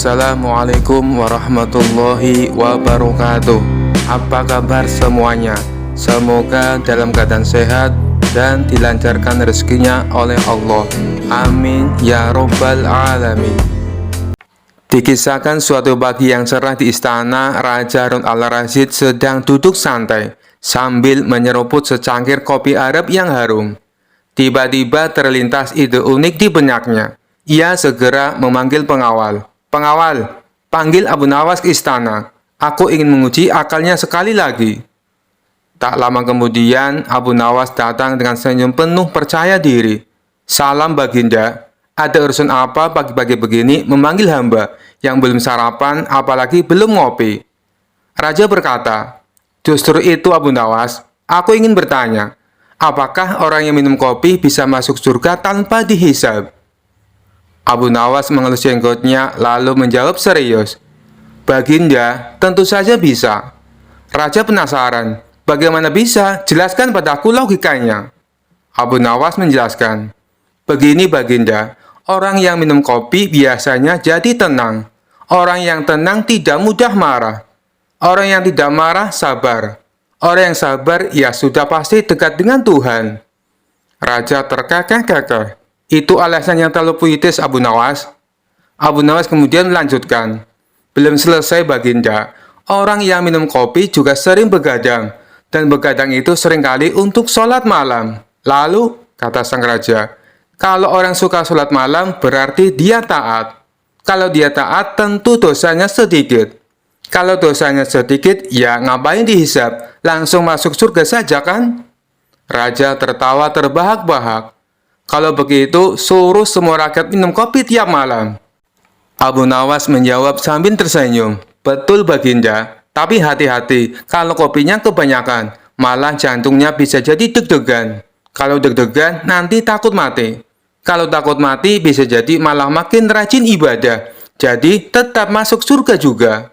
Assalamualaikum warahmatullahi wabarakatuh. Apa kabar semuanya? Semoga dalam keadaan sehat dan dilancarkan rezekinya oleh Allah. Amin ya robbal alamin. Dikisahkan suatu pagi yang cerah di istana, Raja Harun al-Rasyid sedang duduk santai sambil menyeruput secangkir kopi Arab yang harum. Tiba-tiba terlintas ide unik di benaknya. Ia segera memanggil pengawal. "Pengawal, panggil Abu Nawas ke istana. Aku ingin menguji akalnya sekali lagi." Tak lama kemudian, Abu Nawas datang dengan senyum penuh percaya diri. "Salam Baginda, ada urusan apa pagi-pagi begini memanggil hamba yang belum sarapan apalagi belum ngopi?" Raja berkata, "Justru itu Abu Nawas, aku ingin bertanya, apakah orang yang minum kopi bisa masuk surga tanpa dihisab?" Abu Nawas mengelus jenggotnya lalu menjawab serius, "Baginda, tentu saja bisa." Raja penasaran, "Bagaimana bisa? Jelaskan padaku logikanya." Abu Nawas menjelaskan, "Begini Baginda, orang yang minum kopi biasanya jadi tenang. Orang yang tenang tidak mudah marah. Orang yang tidak marah sabar. Orang yang sabar ya sudah pasti dekat dengan Tuhan." Raja terkekeh-kekeh. "Itu alasan yang terlalu puitis Abu Nawas." Abu Nawas kemudian melanjutkan, "Belum selesai Baginda, orang yang minum kopi juga sering begadang, dan begadang itu seringkali untuk sholat malam." "Lalu," kata sang raja, "kalau orang suka sholat malam berarti dia taat. Kalau dia taat tentu dosanya sedikit. Kalau dosanya sedikit ya ngapain dihisab, langsung masuk surga saja kan?" Raja tertawa terbahak-bahak. "Kalau begitu, suruh semua rakyat minum kopi tiap malam." Abu Nawas menjawab sambil tersenyum, "Betul Baginda, tapi hati-hati, kalau kopinya kebanyakan, malah jantungnya bisa jadi deg-degan. Kalau deg-degan, nanti takut mati. Kalau takut mati, bisa jadi malah makin rajin ibadah, jadi tetap masuk surga juga."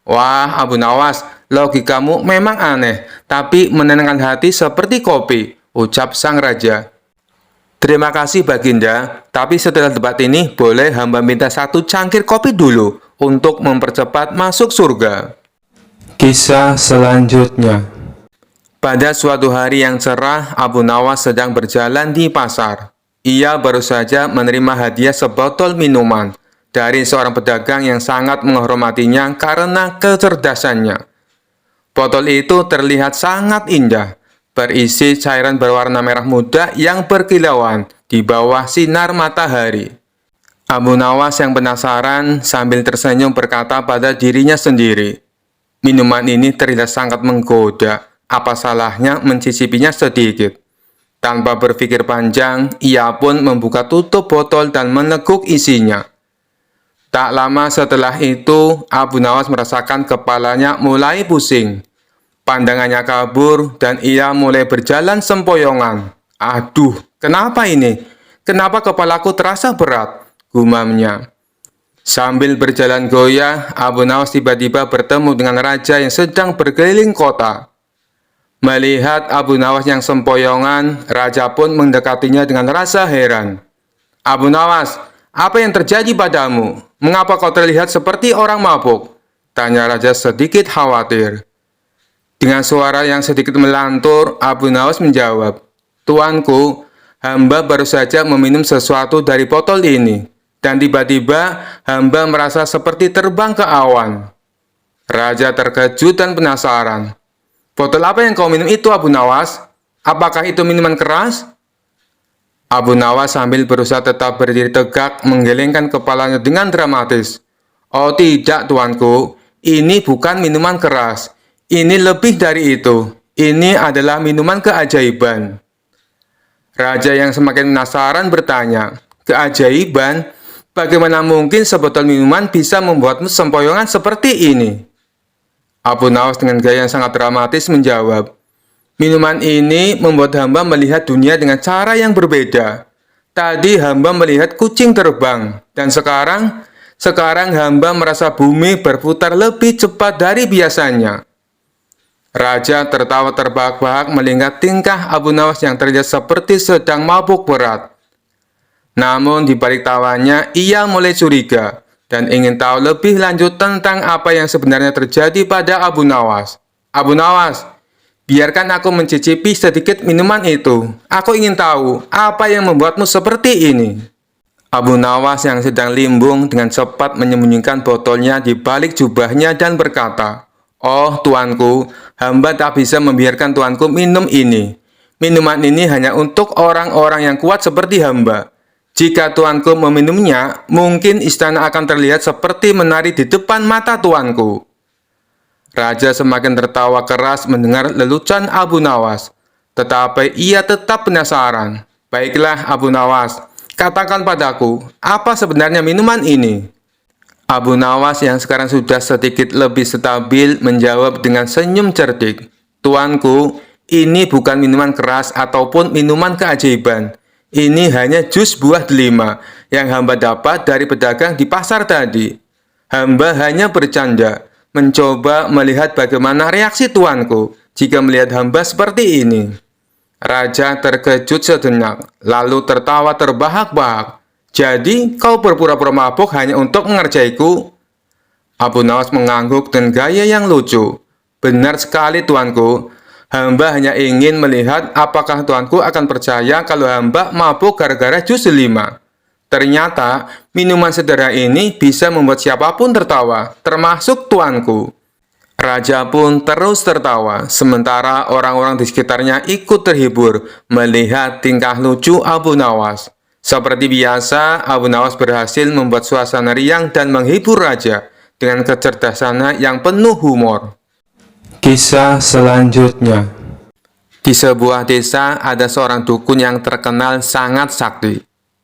"Wah, Abu Nawas, logikamu memang aneh, tapi menenangkan hati seperti kopi," ucap sang raja. "Terima kasih Baginda, tapi setelah debat ini boleh hamba minta satu cangkir kopi dulu untuk mempercepat masuk surga." Kisah selanjutnya. Pada suatu hari yang cerah, Abu Nawas sedang berjalan di pasar. Ia baru saja menerima hadiah sebotol minuman dari seorang pedagang yang sangat menghormatinya karena kecerdasannya. Botol itu terlihat sangat indah, berisi cairan berwarna merah muda yang berkilauan di bawah sinar matahari. Abu Nawas yang penasaran sambil tersenyum berkata pada dirinya sendiri, "Minuman ini terlihat sangat menggoda, apa salahnya mencicipinya sedikit?" Tanpa berpikir panjang, ia pun membuka tutup botol dan meneguk isinya. Tak lama setelah itu, Abu Nawas merasakan kepalanya mulai pusing. Pandangannya kabur dan ia mulai berjalan sempoyongan. "Aduh, kenapa ini? Kenapa kepalaku terasa berat?" gumamnya. Sambil berjalan goyah, Abu Nawas tiba-tiba bertemu dengan raja yang sedang berkeliling kota. Melihat Abu Nawas yang sempoyongan, raja pun mendekatinya dengan rasa heran. "Abu Nawas, apa yang terjadi padamu? Mengapa kau terlihat seperti orang mabuk?" tanya raja sedikit khawatir. Dengan suara yang sedikit melantur, Abu Nawas menjawab, "Tuanku, hamba baru saja meminum sesuatu dari botol ini, dan tiba-tiba hamba merasa seperti terbang ke awan." Raja terkejut dan penasaran. "Botol apa yang kau minum itu Abu Nawas? Apakah itu minuman keras?" Abu Nawas sambil berusaha tetap berdiri tegak menggelengkan kepalanya dengan dramatis. "Oh tidak tuanku, ini bukan minuman keras. Ini lebih dari itu. Ini adalah minuman keajaiban." Raja yang semakin penasaran bertanya, "Keajaiban? Bagaimana mungkin sebotol minuman bisa membuatmu sempoyongan seperti ini?" Abu Nawas dengan gaya yang sangat dramatis menjawab, "Minuman ini membuat hamba melihat dunia dengan cara yang berbeda. Tadi hamba melihat kucing terbang, dan sekarang hamba merasa bumi berputar lebih cepat dari biasanya." Raja tertawa terbahak-bahak melihat tingkah Abu Nawas yang terlihat seperti sedang mabuk berat. Namun di balik tawanya ia mulai curiga. dan ingin tahu lebih lanjut tentang apa yang sebenarnya terjadi pada Abu Nawas. Abu Nawas, biarkan aku mencicipi sedikit minuman itu. Aku ingin tahu apa yang membuatmu seperti ini. Abu Nawas yang sedang limbung dengan cepat menyembunyikan botolnya di balik jubahnya dan berkata, "Oh tuanku, hamba tak bisa membiarkan tuanku minum ini. Minuman ini hanya untuk orang-orang yang kuat seperti hamba. Jika tuanku meminumnya, mungkin istana akan terlihat seperti menari di depan mata tuanku." Raja semakin tertawa keras mendengar lelucon Abu Nawas, tetapi ia tetap penasaran. "Baiklah Abu Nawas, katakan padaku, apa sebenarnya minuman ini?" Abu Nawas yang sekarang sudah sedikit lebih stabil menjawab dengan senyum cerdik, "Tuanku, ini bukan minuman keras ataupun minuman keajaiban. Ini hanya jus buah delima yang hamba dapat dari pedagang di pasar tadi. Hamba hanya bercanda, mencoba melihat bagaimana reaksi tuanku jika melihat hamba seperti ini." Raja terkejut sejenak, lalu tertawa terbahak-bahak. "Jadi kau berpura-pura mabuk hanya untuk mengerjaiku?" Abu Nawas mengangguk dengan gaya yang lucu. "Benar sekali tuanku. Hamba hanya ingin melihat apakah tuanku akan percaya kalau hamba mabuk gara-gara jus delima. Ternyata minuman sederhana ini bisa membuat siapapun tertawa, termasuk tuanku." Raja pun terus tertawa, sementara orang-orang di sekitarnya ikut terhibur melihat tingkah lucu Abu Nawas. Seperti biasa, Abu Nawas berhasil membuat suasana riang dan menghibur raja dengan kecerdasannya yang penuh humor. Kisah selanjutnya. Di sebuah desa ada seorang dukun yang terkenal sangat sakti.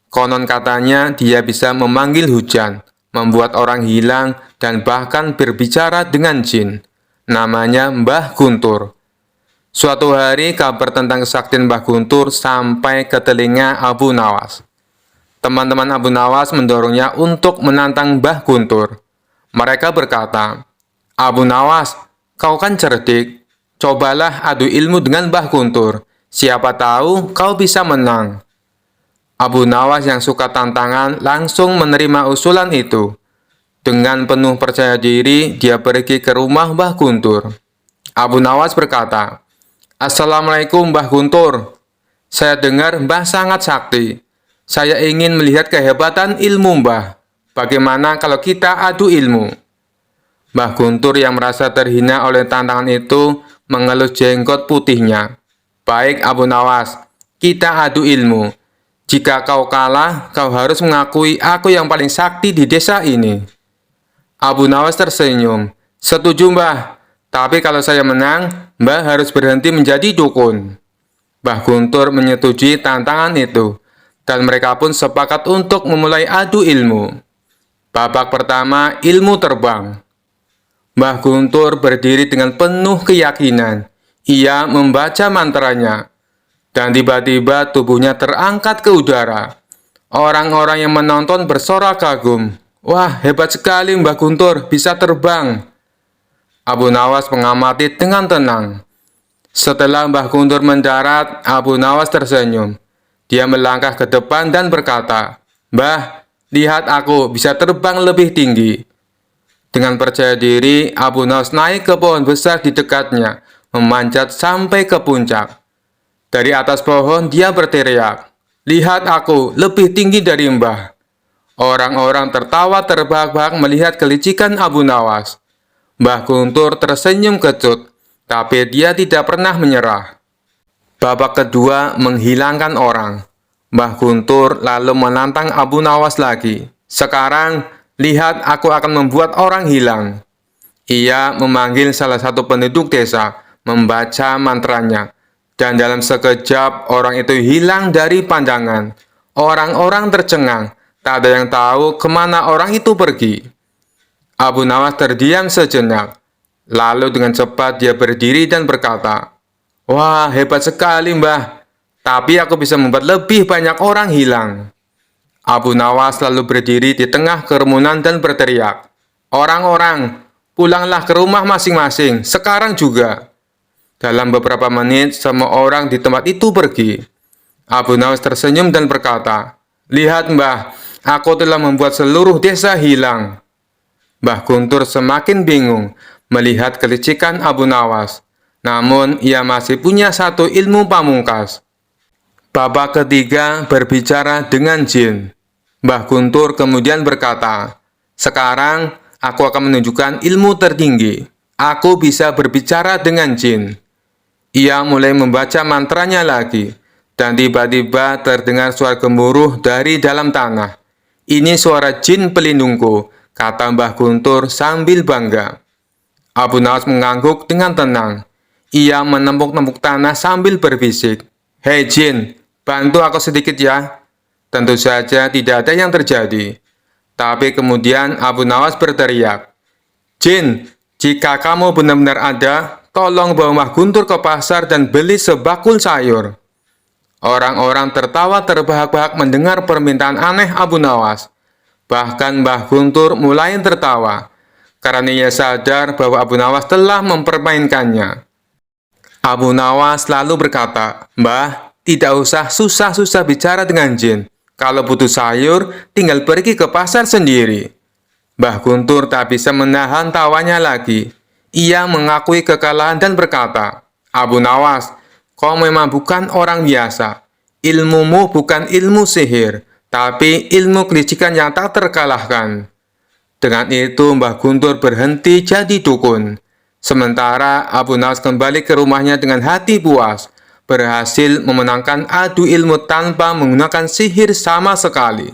Konon katanya dia bisa memanggil hujan, membuat orang hilang, dan bahkan berbicara dengan jin. Namanya Mbah Guntur. Suatu hari kabar tentang kesaktian Mbah Guntur sampai ke telinga Abu Nawas. Teman-teman Abu Nawas mendorongnya untuk menantang Mbah Guntur. Mereka berkata, "Abu Nawas, kau kan cerdik. Cobalah adu ilmu dengan Mbah Guntur. Siapa tahu kau bisa menang." Abu Nawas yang suka tantangan langsung menerima usulan itu. Dengan penuh percaya diri, dia pergi ke rumah Mbah Guntur. Abu Nawas berkata, "Assalamualaikum Mbah Guntur. Saya dengar Mbah sangat sakti. Saya ingin melihat kehebatan ilmu Mbah. Bagaimana kalau kita adu ilmu?" Mbah Guntur yang merasa terhina oleh tantangan itu mengelus jenggot putihnya. "Baik Abu Nawas, kita adu ilmu. Jika kau kalah, kau harus mengakui aku yang paling sakti di desa ini." Abu Nawas tersenyum. "Setuju Mbah, tapi kalau saya menang, Mbah harus berhenti menjadi dukun." Mbah Guntur menyetujui tantangan itu, dan mereka pun sepakat untuk memulai adu ilmu. Babak pertama, ilmu terbang. Mbah Guntur berdiri dengan penuh keyakinan. Ia membaca mantranya, dan tiba-tiba tubuhnya terangkat ke udara. Orang-orang yang menonton bersorak kagum. "Wah, hebat sekali Mbah Guntur, bisa terbang." Abu Nawas mengamati dengan tenang. Setelah Mbah Guntur mendarat, Abu Nawas tersenyum. Dia melangkah ke depan dan berkata, "Mbah, lihat aku bisa terbang lebih tinggi." Dengan percaya diri, Abu Nawas naik ke pohon besar di dekatnya, memanjat sampai ke puncak. Dari atas pohon dia berteriak, "Lihat aku lebih tinggi dari Mbah." Orang-orang tertawa terbahak-bahak melihat kelicikan Abu Nawas. Mbah Guntur tersenyum kecut, tapi dia tidak pernah menyerah. Babak kedua, menghilangkan orang. Mbah Guntur lalu menantang Abu Nawas lagi. "Sekarang, lihat aku akan membuat orang hilang." Ia memanggil salah satu penduduk desa, membaca mantranya. Dan dalam sekejap, orang itu hilang dari pandangan. Orang-orang tercengang, tak ada yang tahu kemana orang itu pergi. Abu Nawas terdiam sejenak. Lalu dengan cepat dia berdiri dan berkata, "Wah, hebat sekali Mbah. Tapi aku bisa membuat lebih banyak orang hilang." Abu Nawas lalu berdiri di tengah kerumunan dan berteriak, "Orang-orang, pulanglah ke rumah masing-masing, sekarang juga." Dalam beberapa menit, semua orang di tempat itu pergi. Abu Nawas tersenyum dan berkata, "Lihat Mbah, Aku telah membuat seluruh desa hilang." Mbah Guntur semakin bingung melihat kelicikan Abu Nawas. Namun, ia masih punya satu ilmu pamungkas. Babak ketiga berbicara dengan jin. Mbah Guntur kemudian berkata, "Sekarang aku akan menunjukkan ilmu tertinggi. Aku bisa berbicara dengan jin." Ia mulai membaca mantranya lagi, dan tiba-tiba terdengar suara gemuruh dari dalam tanah. "Ini suara jin pelindungku," kata Mbah Guntur sambil bangga. Abu Nawas mengangguk dengan tenang. Ia menempuk-nempuk tanah sambil berbisik, "Hei jin, bantu aku sedikit ya." Tentu saja tidak ada yang terjadi. Tapi kemudian Abu Nawas berteriak, "Jin, jika kamu benar-benar ada, tolong bawa Mbah Guntur ke pasar dan beli sebakul sayur." Orang-orang tertawa terbahak-bahak mendengar permintaan aneh Abu Nawas. Bahkan Mbah Guntur mulai tertawa, karena ia sadar bahwa Abu Nawas telah mempermainkannya. Abu Nawas lalu berkata, "Mbah, tidak usah susah-susah bicara dengan jin. Kalau butuh sayur, tinggal pergi ke pasar sendiri." Mbah Guntur tak bisa menahan tawanya lagi. Ia mengakui kekalahan dan berkata, "Abu Nawas, kau memang bukan orang biasa. Ilmumu bukan ilmu sihir, tapi ilmu kelicikan yang tak terkalahkan." Dengan itu Mbah Guntur berhenti jadi dukun. Sementara Abu Nawas kembali ke rumahnya dengan hati puas, berhasil memenangkan adu ilmu tanpa menggunakan sihir sama sekali.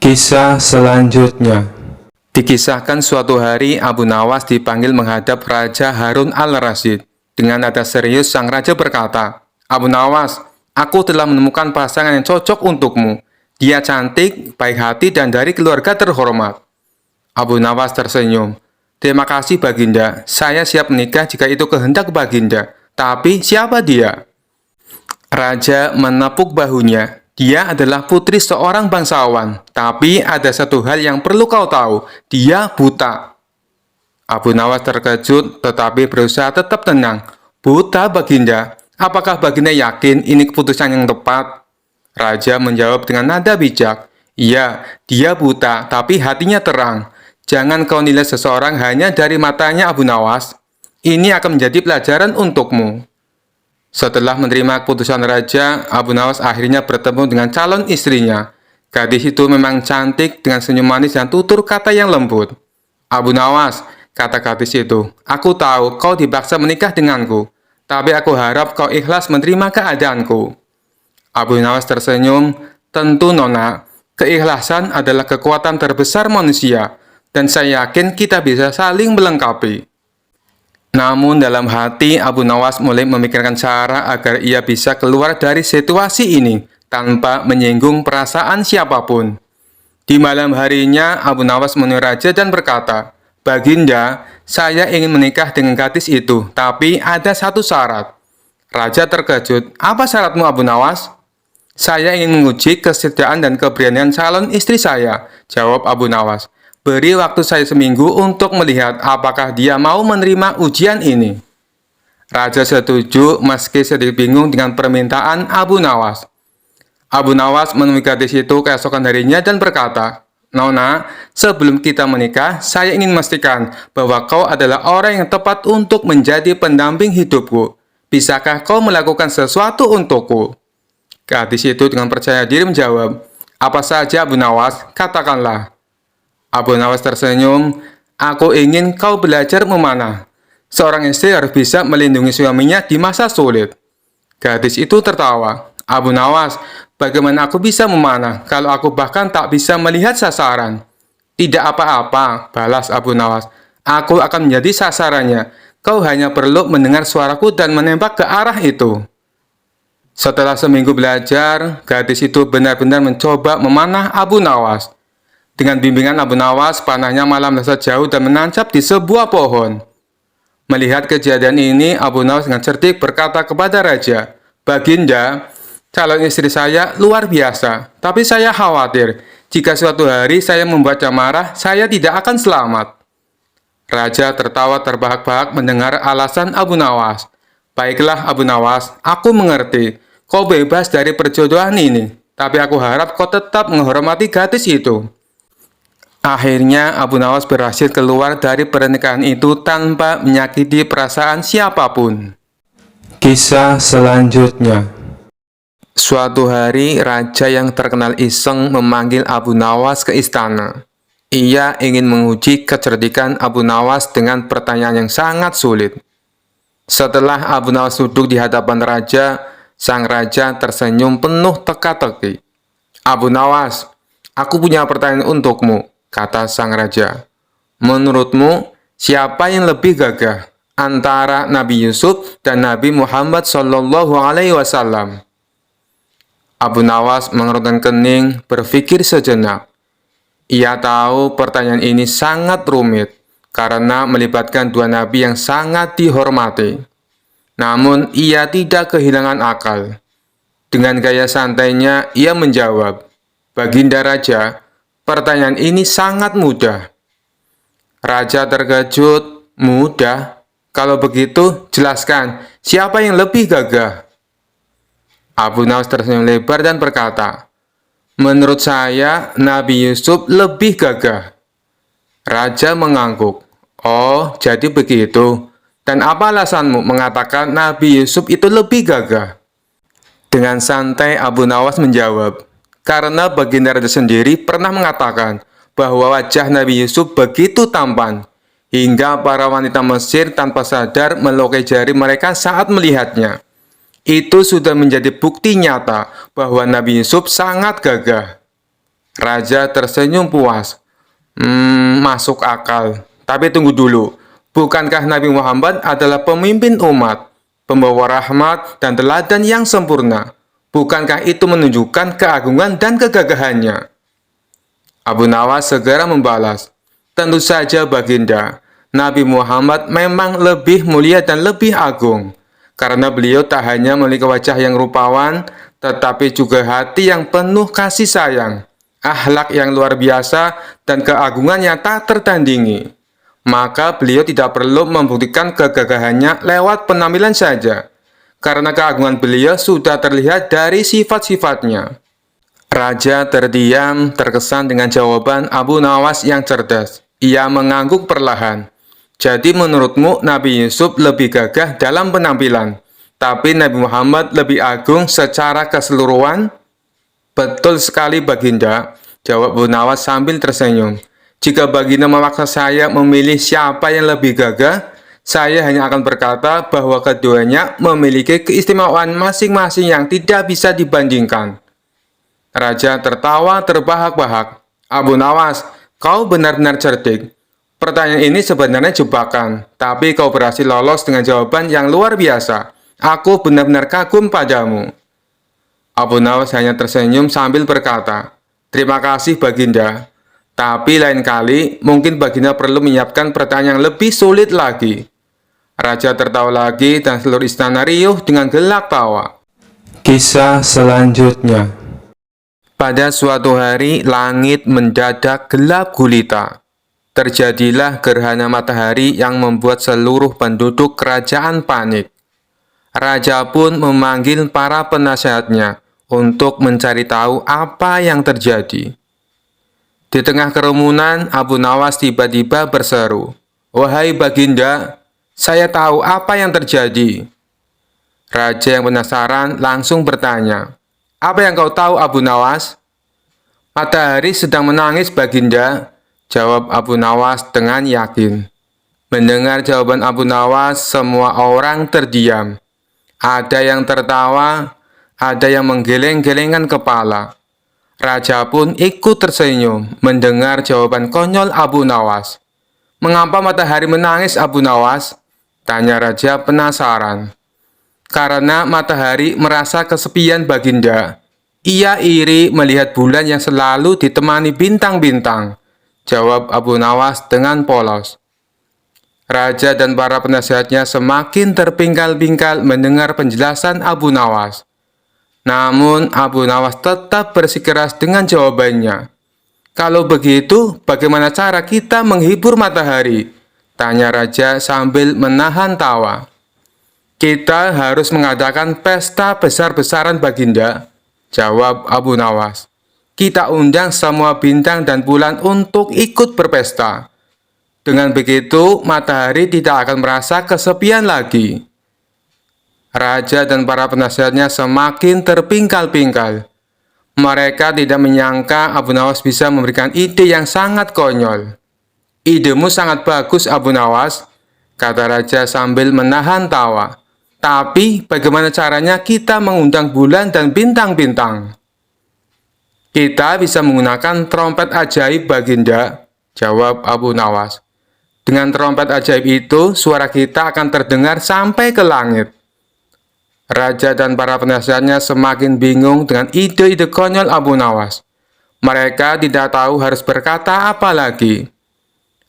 Kisah selanjutnya. Dikisahkan suatu hari Abu Nawas dipanggil menghadap Raja Harun al-Rasyid. Dengan nada serius sang raja berkata, "Abu Nawas, aku telah menemukan pasangan yang cocok untukmu. Dia cantik, baik hati, dan dari keluarga terhormat." Abu Nawas tersenyum. "Terima kasih Baginda, saya siap menikah jika itu kehendak Baginda. Tapi siapa dia?" Raja menepuk bahunya. "Dia adalah putri seorang bangsawan, tapi ada satu hal yang perlu kau tahu, dia buta." Abu Nawas terkejut tetapi berusaha tetap tenang. "Buta Baginda? Apakah Baginda yakin ini keputusan yang tepat?" Raja menjawab dengan nada bijak, "Iya, dia buta, tapi hatinya terang. Jangan kau nilai seseorang hanya dari matanya Abu Nawas. Ini akan menjadi pelajaran untukmu." Setelah menerima keputusan raja, Abu Nawas akhirnya bertemu dengan calon istrinya. Gadis itu memang cantik dengan senyum manis dan tutur kata yang lembut. "Abu Nawas," kata gadis itu, "aku tahu kau dipaksa menikah denganku, tapi aku harap kau ikhlas menerima keadaanku." Abu Nawas tersenyum, "Tentu Nona, keikhlasan adalah kekuatan terbesar manusia, dan saya yakin kita bisa saling melengkapi." Namun dalam hati Abu Nawas mulai memikirkan cara agar ia bisa keluar dari situasi ini tanpa menyinggung perasaan siapapun. Di malam harinya Abu Nawas menemui raja dan berkata, "Baginda, saya ingin menikah dengan gadis itu, tapi ada satu syarat." Raja terkejut, "Apa syaratmu Abu Nawas?" "Saya ingin menguji kesetiaan dan keberanian calon istri saya," jawab Abu Nawas. "Beri waktu saya seminggu untuk melihat apakah dia mau menerima ujian ini." Raja setuju meski sedikit bingung dengan permintaan Abu Nawas. Abu Nawas menemui gadis itu keesokan harinya dan berkata, "Nona, sebelum kita menikah, saya ingin memastikan bahwa kau adalah orang yang tepat untuk menjadi pendamping hidupku. Bisakah kau melakukan sesuatu untukku?" Gadis itu dengan percaya diri menjawab, "Apa saja Abu Nawas, katakanlah." Abu Nawas tersenyum, "Aku ingin kau belajar memanah. Seorang istri harus bisa melindungi suaminya di masa sulit." Gadis itu tertawa. "Abu Nawas, bagaimana aku bisa memanah kalau aku bahkan tak bisa melihat sasaran?" "Tidak apa-apa," balas Abu Nawas. "Aku akan menjadi sasarannya. Kau hanya perlu mendengar suaraku dan menembak ke arah itu." Setelah seminggu belajar, gadis itu benar-benar mencoba memanah Abu Nawas. Dengan bimbingan Abu Nawas, panahnya malah melesat jauh dan menancap di sebuah pohon. Melihat kejadian ini, Abu Nawas dengan cerdik berkata kepada raja, "Baginda, calon istri saya luar biasa, tapi saya khawatir jika suatu hari saya membuatnya marah, saya tidak akan selamat." Raja tertawa terbahak-bahak mendengar alasan Abu Nawas. "Baiklah Abu Nawas, aku mengerti. Kau bebas dari perjodohan ini. Tapi aku harap kau tetap menghormati gadis itu. Akhirnya Abu Nawas berhasil keluar dari pernikahan itu tanpa menyakiti perasaan siapapun. Kisah selanjutnya. Suatu hari, raja yang terkenal iseng memanggil Abu Nawas ke istana. Ia ingin menguji kecerdikan Abu Nawas dengan pertanyaan yang sangat sulit. Setelah Abu Nawas duduk di hadapan raja, sang raja tersenyum penuh teka-teki. "Abu Nawas, aku punya pertanyaan untukmu," kata sang raja. "Menurutmu, siapa yang lebih gagah antara Nabi Yusuf dan Nabi Muhammad SAW?" Abu Nawas mengerutkan kening, berpikir sejenak. Ia tahu pertanyaan ini sangat rumit karena melibatkan dua nabi yang sangat dihormati. Namun, ia tidak kehilangan akal. Dengan gaya santainya, ia menjawab, "Baginda Raja, pertanyaan ini sangat mudah." Raja terkejut, "Mudah? Kalau begitu, jelaskan, siapa yang lebih gagah?" Abu Nawas tersenyum lebar dan berkata, "Menurut saya, Nabi Yusuf lebih gagah." Raja mengangguk. "Oh, jadi begitu. Dan apa alasanmu mengatakan Nabi Yusuf itu lebih gagah?" Dengan santai Abu Nawas menjawab, "Karena baginda Raja sendiri pernah mengatakan bahwa wajah Nabi Yusuf begitu tampan, hingga para wanita Mesir tanpa sadar melukai jari mereka saat melihatnya. Itu sudah menjadi bukti nyata bahwa Nabi Yusuf sangat gagah." Raja tersenyum puas. Masuk akal. Tapi tunggu dulu. Bukankah Nabi Muhammad adalah pemimpin umat, pembawa rahmat dan teladan yang sempurna? Bukankah itu menunjukkan keagungan dan kegagahannya? Abu Nawas segera membalas, "Tentu saja baginda. Nabi Muhammad memang lebih mulia dan lebih agung. Karena beliau tak hanya memiliki wajah yang rupawan, tetapi juga hati yang penuh kasih sayang, akhlak yang luar biasa, dan keagungan yang tak tertandingi. Maka beliau tidak perlu membuktikan kegagahannya lewat penampilan saja, karena keagungan beliau sudah terlihat dari sifat-sifatnya." Raja terdiam, terkesan dengan jawaban Abu Nawas yang cerdas. Ia mengangguk perlahan. "Jadi menurutmu Nabi Yusuf lebih gagah dalam penampilan, tapi Nabi Muhammad lebih agung secara keseluruhan?" "Betul sekali baginda," jawab Abu Nawas sambil tersenyum. "Jika baginda memaksa saya memilih siapa yang lebih gagah, saya hanya akan berkata bahwa keduanya memiliki keistimewaan masing-masing yang tidak bisa dibandingkan." Raja tertawa terbahak-bahak. "Abu Nawas, kau benar-benar cerdik. Pertanyaan ini sebenarnya jebakan, tapi kau berhasil lolos dengan jawaban yang luar biasa. Aku benar-benar kagum padamu." Abu Nawas hanya tersenyum sambil berkata, "Terima kasih baginda. Tapi lain kali, mungkin baginda perlu menyiapkan pertanyaan yang lebih sulit lagi." Raja tertawa lagi dan seluruh istana riuh dengan gelak tawa. Kisah selanjutnya. Pada suatu hari, langit mendadak gelap gulita. Terjadilah gerhana matahari yang membuat seluruh penduduk kerajaan panik. Raja pun memanggil para penasehatnya untuk mencari tahu apa yang terjadi. Di tengah kerumunan, Abu Nawas tiba-tiba berseru, "Wahai baginda, saya tahu apa yang terjadi." Raja yang penasaran langsung bertanya, "Apa yang kau tahu, Abu Nawas?" "Matahari sedang menangis baginda," jawab Abu Nawas dengan yakin. Mendengar jawaban Abu Nawas, semua orang terdiam. Ada yang tertawa, ada yang menggeleng-gelengkan kepala. Raja pun ikut tersenyum mendengar jawaban konyol Abu Nawas. "Mengapa matahari menangis, Abu Nawas?" tanya Raja penasaran. "Karena matahari merasa kesepian baginda. Ia iri melihat bulan yang selalu ditemani bintang-bintang," jawab Abu Nawas dengan polos. Raja dan para penasehatnya semakin terpingkal-pingkal mendengar penjelasan Abu Nawas. Namun Abu Nawas tetap bersikeras dengan jawabannya. "Kalau begitu, bagaimana cara kita menghibur matahari?" tanya Raja sambil menahan tawa. "Kita harus mengadakan pesta besar-besaran baginda." Jawab Abu Nawas. Kita undang semua bintang dan bulan untuk ikut berpesta. Dengan begitu, matahari tidak akan merasa kesepian lagi. Raja dan para penasihatnya semakin terpingkal-pingkal. Mereka tidak menyangka Abu Nawas bisa memberikan ide yang sangat konyol. Idemu sangat bagus, Abu Nawas, kata raja sambil menahan tawa. Tapi bagaimana caranya kita mengundang bulan dan bintang-bintang? Kita bisa menggunakan trompet ajaib, Baginda, jawab Abu Nawas. Dengan trompet ajaib itu, suara kita akan terdengar sampai ke langit. Raja dan para penasihatnya semakin bingung dengan ide-ide konyol Abu Nawas. Mereka tidak tahu harus berkata apa lagi.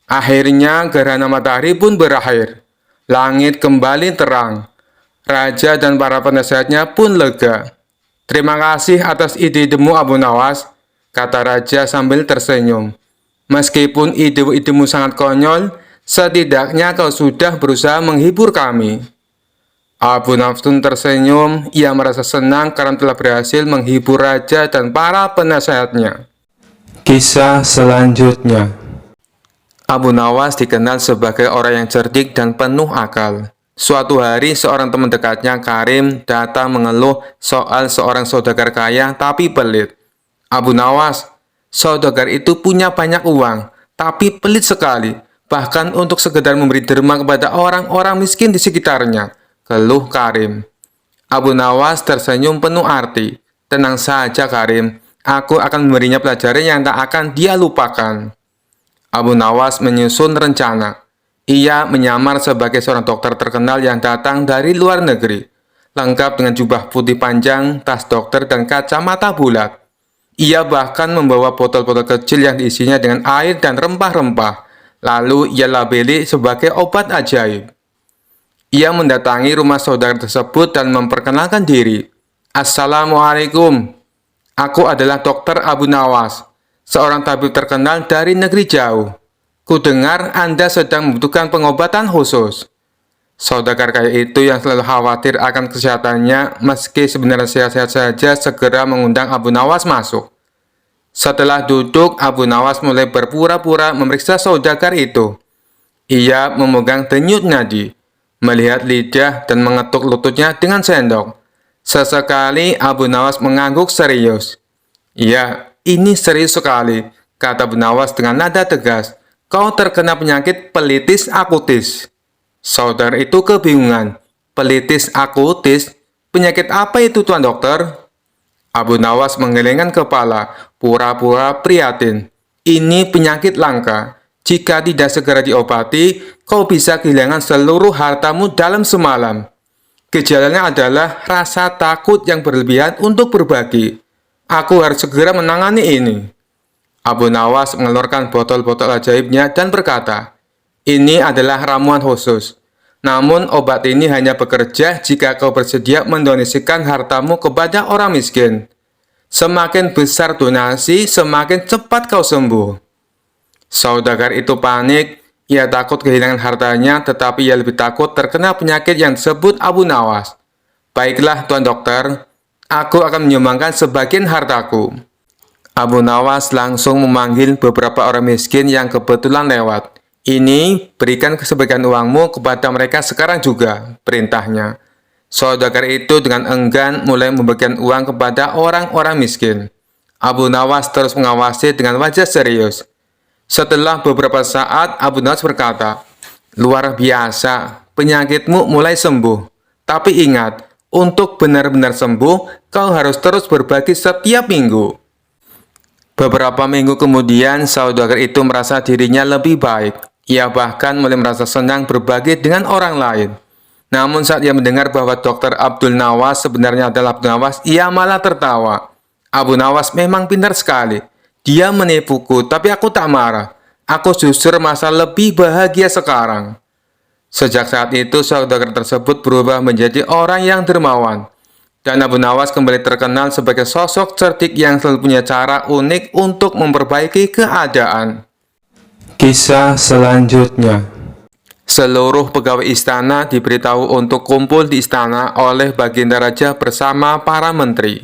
Akhirnya gerhana matahari pun berakhir. Langit kembali terang. Raja dan para penasihatnya pun lega. Terima kasih atas ide-idemu, Abu Nawas, kata raja sambil tersenyum. Meskipun ide-idemu sangat konyol, setidaknya kau sudah berusaha menghibur kami. Abu Nawas pun tersenyum. Ia merasa senang karena telah berhasil menghibur raja dan para penasehatnya. Kisah selanjutnya. Abu Nawas dikenal sebagai orang yang cerdik dan penuh akal. Suatu hari, seorang teman dekatnya, Karim, datang mengeluh soal seorang saudagar kaya tapi pelit. Abu Nawas, saudagar itu punya banyak uang, tapi pelit sekali, bahkan untuk sekedar memberi derma kepada orang-orang miskin di sekitarnya, keluh Karim. Abu Nawas tersenyum penuh arti. Tenang saja, Karim, aku akan memberinya pelajaran yang tak akan dia lupakan. Abu Nawas menyusun rencana. Ia menyamar sebagai seorang dokter terkenal yang datang dari luar negeri, lengkap dengan jubah putih panjang, tas dokter, dan kacamata bulat. Ia bahkan membawa botol-botol kecil yang diisinya dengan air dan rempah-rempah, lalu ia labeli sebagai obat ajaib. Ia mendatangi rumah saudara tersebut dan memperkenalkan diri. Assalamualaikum, aku adalah Dokter Abu Nawas, seorang tabib terkenal dari negeri jauh. Kudengar Anda sedang membutuhkan pengobatan khusus. Saudagar kaya itu yang selalu khawatir akan kesehatannya, meski sebenarnya sehat-sehat saja, segera mengundang Abu Nawas masuk. Setelah duduk, Abu Nawas mulai berpura-pura memeriksa saudagar itu. Ia memegang denyut nadi, melihat lidah dan mengetuk lututnya dengan sendok. Sesekali Abu Nawas mengangguk serius. Ya, ini serius sekali, kata Abu Nawas dengan nada tegas. Kau terkena penyakit pelitis akutis. Saudara itu kebingungan. Pelitis akutis? Penyakit apa itu, Tuan Dokter? Abu Nawas menggelengkan kepala, pura-pura prihatin. Ini penyakit langka. Jika tidak segera diobati, kau bisa kehilangan seluruh hartamu dalam semalam. Gejalanya adalah rasa takut yang berlebihan untuk berbagi. Aku harus segera menangani ini. Abu Nawas mengeluarkan botol-botol ajaibnya dan berkata, ini adalah ramuan khusus. Namun obat ini hanya bekerja jika kau bersedia mendonasikan hartamu kepada orang miskin. Semakin besar donasi, semakin cepat kau sembuh. Saudagar itu panik. Ia takut kehilangan hartanya, tetapi ia lebih takut terkena penyakit yang disebut Abu Nawas. Baiklah, Tuan Dokter, aku akan menyumbangkan sebagian hartaku. Abu Nawas langsung memanggil beberapa orang miskin yang kebetulan lewat. Ini, berikan sebagian uangmu kepada mereka sekarang juga, perintahnya. Saudagar itu dengan enggan mulai membagikan uang kepada orang-orang miskin. Abu Nawas terus mengawasi dengan wajah serius. Setelah beberapa saat, Abu Nawas berkata, luar biasa, penyakitmu mulai sembuh. Tapi ingat, untuk benar-benar sembuh, kau harus terus berbagi setiap minggu. Beberapa minggu kemudian, saudagar itu merasa dirinya lebih baik. Ia bahkan mulai merasa senang berbagi dengan orang lain. Namun saat ia mendengar bahwa Dr. Abdul Nawas sebenarnya adalah Abu Nawas, ia malah tertawa. Abu Nawas memang pintar sekali. Dia menipuku, tapi aku tak marah. Aku justru merasa lebih bahagia sekarang. Sejak saat itu, saudagar tersebut berubah menjadi orang yang dermawan. Dan Abu Nawas kembali terkenal sebagai sosok cerdik yang selalu punya cara unik untuk memperbaiki keadaan. Kisah selanjutnya. Seluruh pegawai istana diberitahu untuk kumpul di istana oleh Baginda Raja bersama para menteri.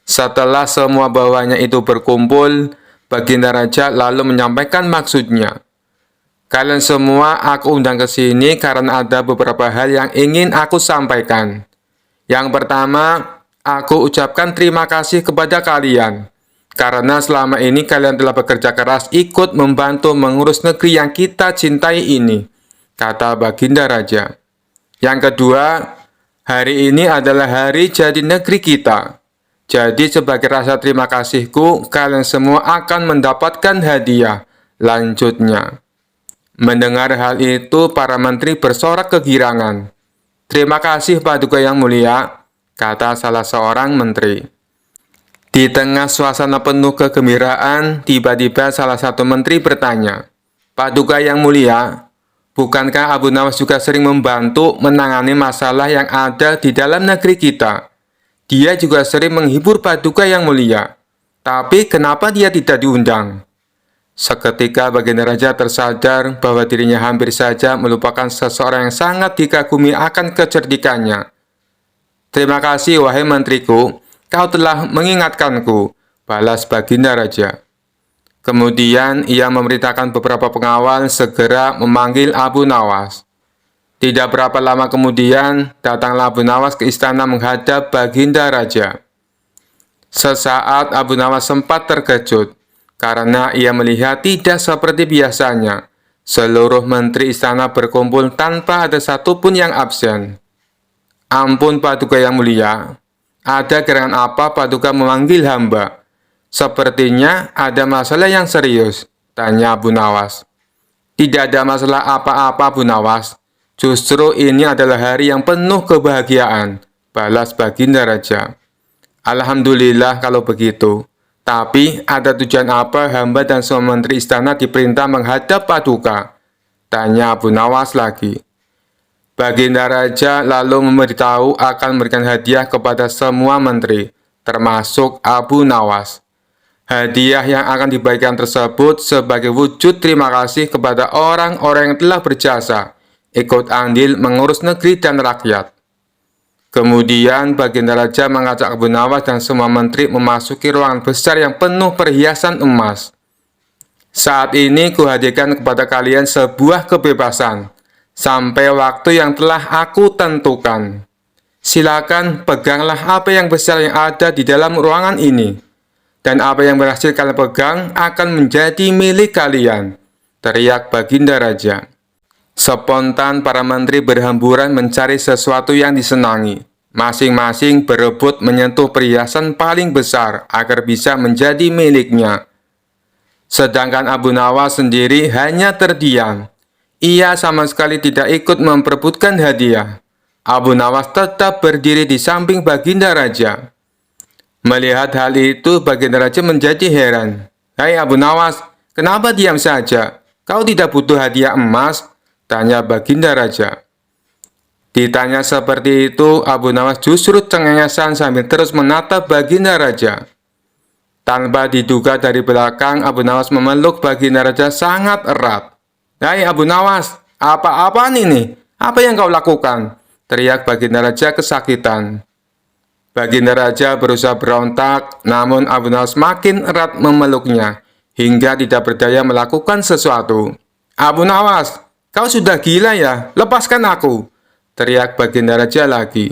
Setelah semua bawahannya itu berkumpul, Baginda Raja lalu menyampaikan maksudnya. Kalian semua aku undang ke sini karena ada beberapa hal yang ingin aku sampaikan. Yang pertama, aku ucapkan terima kasih kepada kalian. Karena selama ini kalian telah bekerja keras ikut membantu mengurus negeri yang kita cintai ini, kata Baginda Raja. Yang kedua, hari ini adalah hari jadi negeri kita. Jadi sebagai rasa terima kasihku, kalian semua akan mendapatkan hadiah. Lanjutnya. Mendengar hal itu, para menteri bersorak kegirangan. Terima kasih Paduka Yang Mulia, kata salah seorang menteri. Di tengah suasana penuh kegembiraan, tiba-tiba salah satu menteri bertanya, Paduka Yang Mulia, bukankah Abu Nawas juga sering membantu menangani masalah yang ada di dalam negeri kita? Dia juga sering menghibur Paduka Yang Mulia. Tapi kenapa dia tidak diundang? Seketika Baginda Raja tersadar bahwa dirinya hampir saja melupakan seseorang yang sangat dikagumi akan kecerdikannya. Terima kasih wahai menteriku, kau telah mengingatkanku, balas Baginda Raja. Kemudian ia memerintahkan beberapa pengawal segera memanggil Abu Nawas. Tidak berapa lama kemudian, datanglah Abu Nawas ke istana menghadap Baginda Raja. Sesaat Abu Nawas sempat terkejut, karena ia melihat tidak seperti biasanya. Seluruh menteri istana berkumpul tanpa ada satupun yang absen. Ampun Paduka Yang Mulia, ada gerangan apa Paduka memanggil hamba? Sepertinya ada masalah yang serius, tanya Abu Nawas. Tidak ada masalah apa-apa Abu Nawas. Justru ini adalah hari yang penuh kebahagiaan, balas Baginda Raja. Alhamdulillah kalau begitu. Tapi ada tujuan apa hamba dan semua menteri istana diperintah menghadap Paduka? Tanya Abu Nawas lagi. Baginda Raja lalu memberitahu akan memberikan hadiah kepada semua menteri, termasuk Abu Nawas. Hadiah yang akan dibagikan tersebut sebagai wujud terima kasih kepada orang-orang yang telah berjasa ikut andil mengurus negeri dan rakyat. Kemudian Baginda Raja mengajak Abu Nawas dan semua menteri memasuki ruangan besar yang penuh perhiasan emas. Saat ini kuhadirkan kepada kalian sebuah kebebasan, sampai waktu yang telah aku tentukan. Silakan peganglah apa yang besar yang ada di dalam ruangan ini, dan apa yang berhasil kalian pegang akan menjadi milik kalian, teriak Baginda Raja. Spontan para menteri berhamburan mencari sesuatu yang disenangi. Masing-masing berebut menyentuh perhiasan paling besar agar bisa menjadi miliknya. Sedangkan Abu Nawas sendiri hanya terdiam. Ia sama sekali tidak ikut memperebutkan hadiah. Abu Nawas tetap berdiri di samping Baginda Raja. Melihat hal itu, Baginda Raja menjadi heran. Hai Abu Nawas, kenapa diam saja? Kau tidak butuh hadiah emas? Tanya Baginda Raja. Ditanya seperti itu, Abu Nawas justru cengengesan sambil terus menatap Baginda Raja. Tanpa diduga dari belakang, Abu Nawas memeluk Baginda Raja sangat erat. Hai Abu Nawas, apa-apaan ini? Apa yang kau lakukan? Teriak Baginda Raja kesakitan. Baginda Raja berusaha berontak, namun Abu Nawas makin erat memeluknya, hingga tidak berdaya melakukan sesuatu. Abu Nawas, kau sudah gila ya? Lepaskan aku! Teriak Baginda Raja lagi.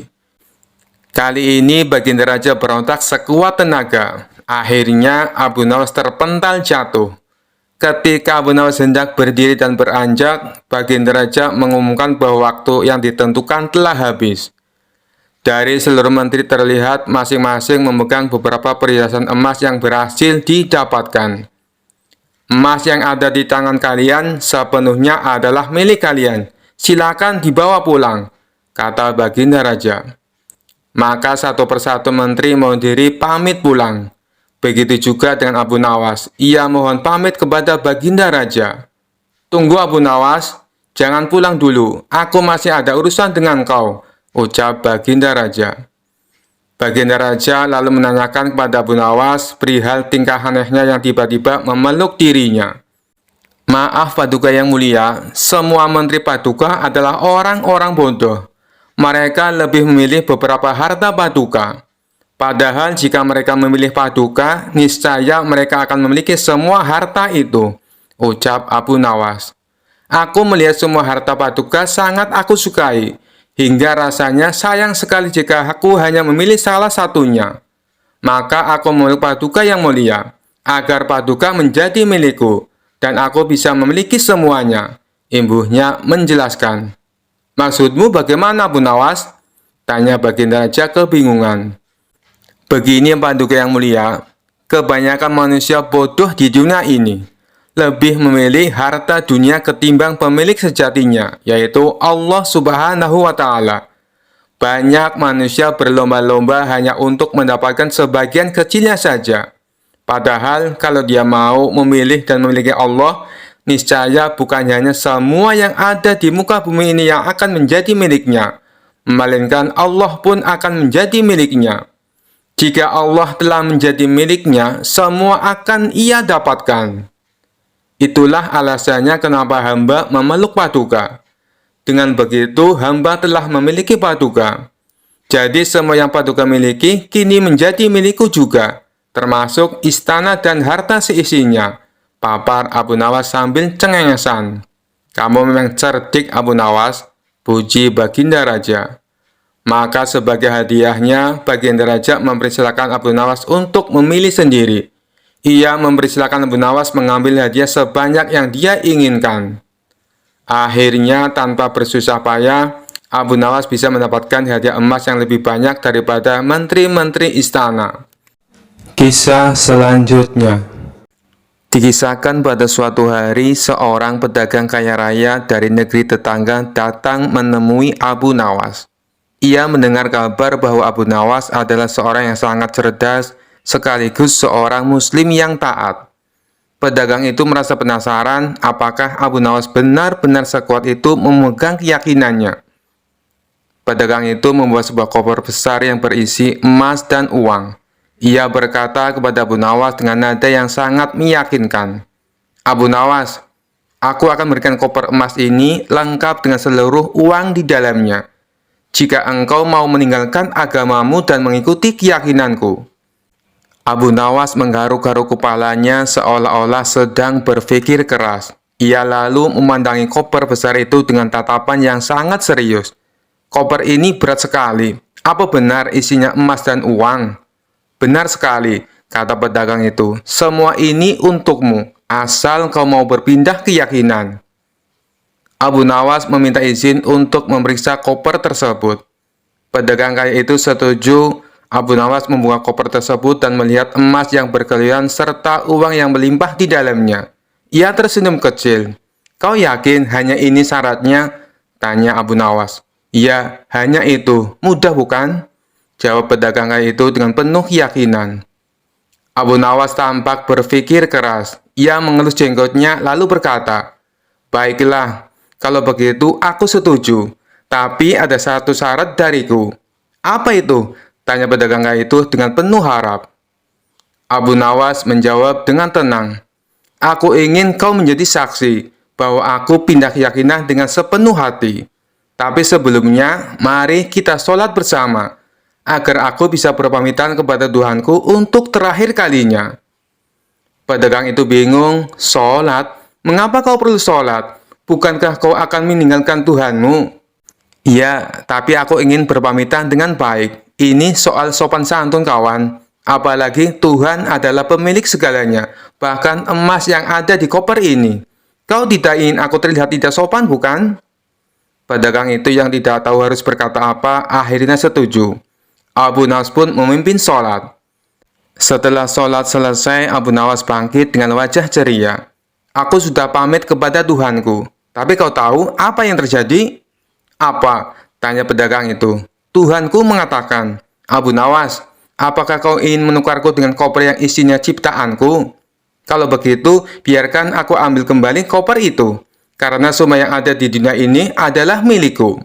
Kali ini Baginda Raja berontak sekuat tenaga. Akhirnya Abu Nawas terpental jatuh. Ketika Abu Nawas hendak berdiri dan beranjak, Baginda Raja mengumumkan bahwa waktu yang ditentukan telah habis. Dari seluruh menteri terlihat masing-masing memegang beberapa perhiasan emas yang berhasil didapatkan. Emas yang ada di tangan kalian sepenuhnya adalah milik kalian. Silakan dibawa pulang, kata Baginda Raja. Maka satu persatu menteri mohon diri pamit pulang. Begitu juga dengan Abu Nawas. Ia mohon pamit kepada Baginda Raja. Tunggu Abu Nawas, jangan pulang dulu. Aku masih ada urusan dengan kau, ucap Baginda Raja. Baginda Raja lalu menanyakan kepada Abu Nawas perihal tingkah anehnya yang tiba-tiba memeluk dirinya. Maaf Paduka Yang Mulia, semua menteri Paduka adalah orang-orang bodoh. Mereka lebih memilih beberapa harta Paduka. Padahal jika mereka memilih paduka, niscaya mereka akan memiliki semua harta itu, ucap Abu Nawas. Aku melihat semua harta paduka sangat aku sukai, hingga rasanya sayang sekali jika aku hanya memilih salah satunya. Maka aku memilih paduka yang mulia, agar paduka menjadi milikku, dan aku bisa memiliki semuanya. Imbuhnya menjelaskan. Maksudmu bagaimana, Abu Nawas? Tanya Baginda Raja kebingungan. Begini paduka yang mulia, kebanyakan manusia bodoh di dunia ini lebih memilih harta dunia ketimbang pemilik sejatinya, yaitu Allah Subhanahu wa Ta'ala. Banyak manusia berlomba-lomba hanya untuk mendapatkan sebagian kecilnya saja. Padahal kalau dia mau memilih dan memiliki Allah, niscaya bukan hanya semua yang ada di muka bumi ini yang akan menjadi miliknya, melainkan Allah pun akan menjadi miliknya. Jika Allah telah menjadi miliknya, semua akan ia dapatkan. Itulah alasannya kenapa hamba memeluk paduka. Dengan begitu, hamba telah memiliki paduka. Jadi semua yang paduka miliki, kini menjadi milikku juga, termasuk istana dan harta seisinya, papar Abu Nawas sambil cengengesan. Kamu memang cerdik, Abu Nawas, puji Baginda Raja. Maka sebagai hadiahnya, Baginda Raja mempersilakan Abu Nawas untuk memilih sendiri. Ia mempersilakan Abu Nawas mengambil hadiah sebanyak yang dia inginkan. Akhirnya, tanpa bersusah payah, Abu Nawas bisa mendapatkan hadiah emas yang lebih banyak daripada menteri-menteri istana. Kisah selanjutnya. Dikisahkan pada suatu hari, seorang pedagang kaya raya dari negeri tetangga datang menemui Abu Nawas. Ia mendengar kabar bahwa Abu Nawas adalah seorang yang sangat cerdas, sekaligus seorang muslim yang taat. Pedagang itu merasa penasaran apakah Abu Nawas benar-benar sekuat itu memegang keyakinannya. Pedagang itu membawa sebuah koper besar yang berisi emas dan uang. Ia berkata kepada Abu Nawas dengan nada yang sangat meyakinkan, "Abu Nawas, aku akan memberikan koper emas ini lengkap dengan seluruh uang di dalamnya, jika engkau mau meninggalkan agamamu dan mengikuti keyakinanku." Abu Nawas menggaruk-garuk kepalanya seolah-olah sedang berpikir keras. Ia lalu memandangi koper besar itu dengan tatapan yang sangat serius. "Koper ini berat sekali. Apa benar isinya emas dan uang?" "Benar sekali," kata pedagang itu. "Semua ini untukmu, asal kau mau berpindah keyakinan." Abu Nawas meminta izin untuk memeriksa koper tersebut. Pedagang kaya itu setuju. Abu Nawas membuka koper tersebut dan melihat emas yang berkeliaran serta uang yang melimpah di dalamnya. Ia tersenyum kecil. "Kau yakin hanya ini syaratnya?" tanya Abu Nawas. "Ya, hanya itu. Mudah bukan?" jawab pedagang kaya itu dengan penuh keyakinan. Abu Nawas tampak berpikir keras. Ia mengelus jenggotnya lalu berkata, "Baiklah, kalau begitu aku setuju. Tapi ada satu syarat dariku." "Apa itu?" tanya pedagang kaya itu dengan penuh harap. Abu Nawas menjawab dengan tenang, "Aku ingin kau menjadi saksi bahwa aku pindah keyakinan dengan sepenuh hati. Tapi sebelumnya, mari kita sholat bersama, agar aku bisa berpamitan kepada Tuhanku untuk terakhir kalinya." Pedagang itu bingung. "Sholat? Mengapa kau perlu sholat? Bukankah kau akan meninggalkan Tuhanmu?" "Iya, tapi aku ingin berpamitan dengan baik. Ini soal sopan santun, kawan. Apalagi Tuhan adalah pemilik segalanya, bahkan emas yang ada di koper ini. Kau tidak ingin aku terlihat tidak sopan, bukan?" Pedagang itu yang tidak tahu harus berkata apa, akhirnya setuju. Abu Nawas pun memimpin sholat. Setelah sholat selesai, Abu Nawas bangkit dengan wajah ceria. "Aku sudah pamit kepada Tuhanku. Tapi kau tahu apa yang terjadi?" "Apa?" tanya pedagang itu. "Tuhanku mengatakan, 'Abu Nawas, apakah kau ingin menukarku dengan koper yang isinya ciptaanku? Kalau begitu, biarkan aku ambil kembali koper itu, karena semua yang ada di dunia ini adalah milikku.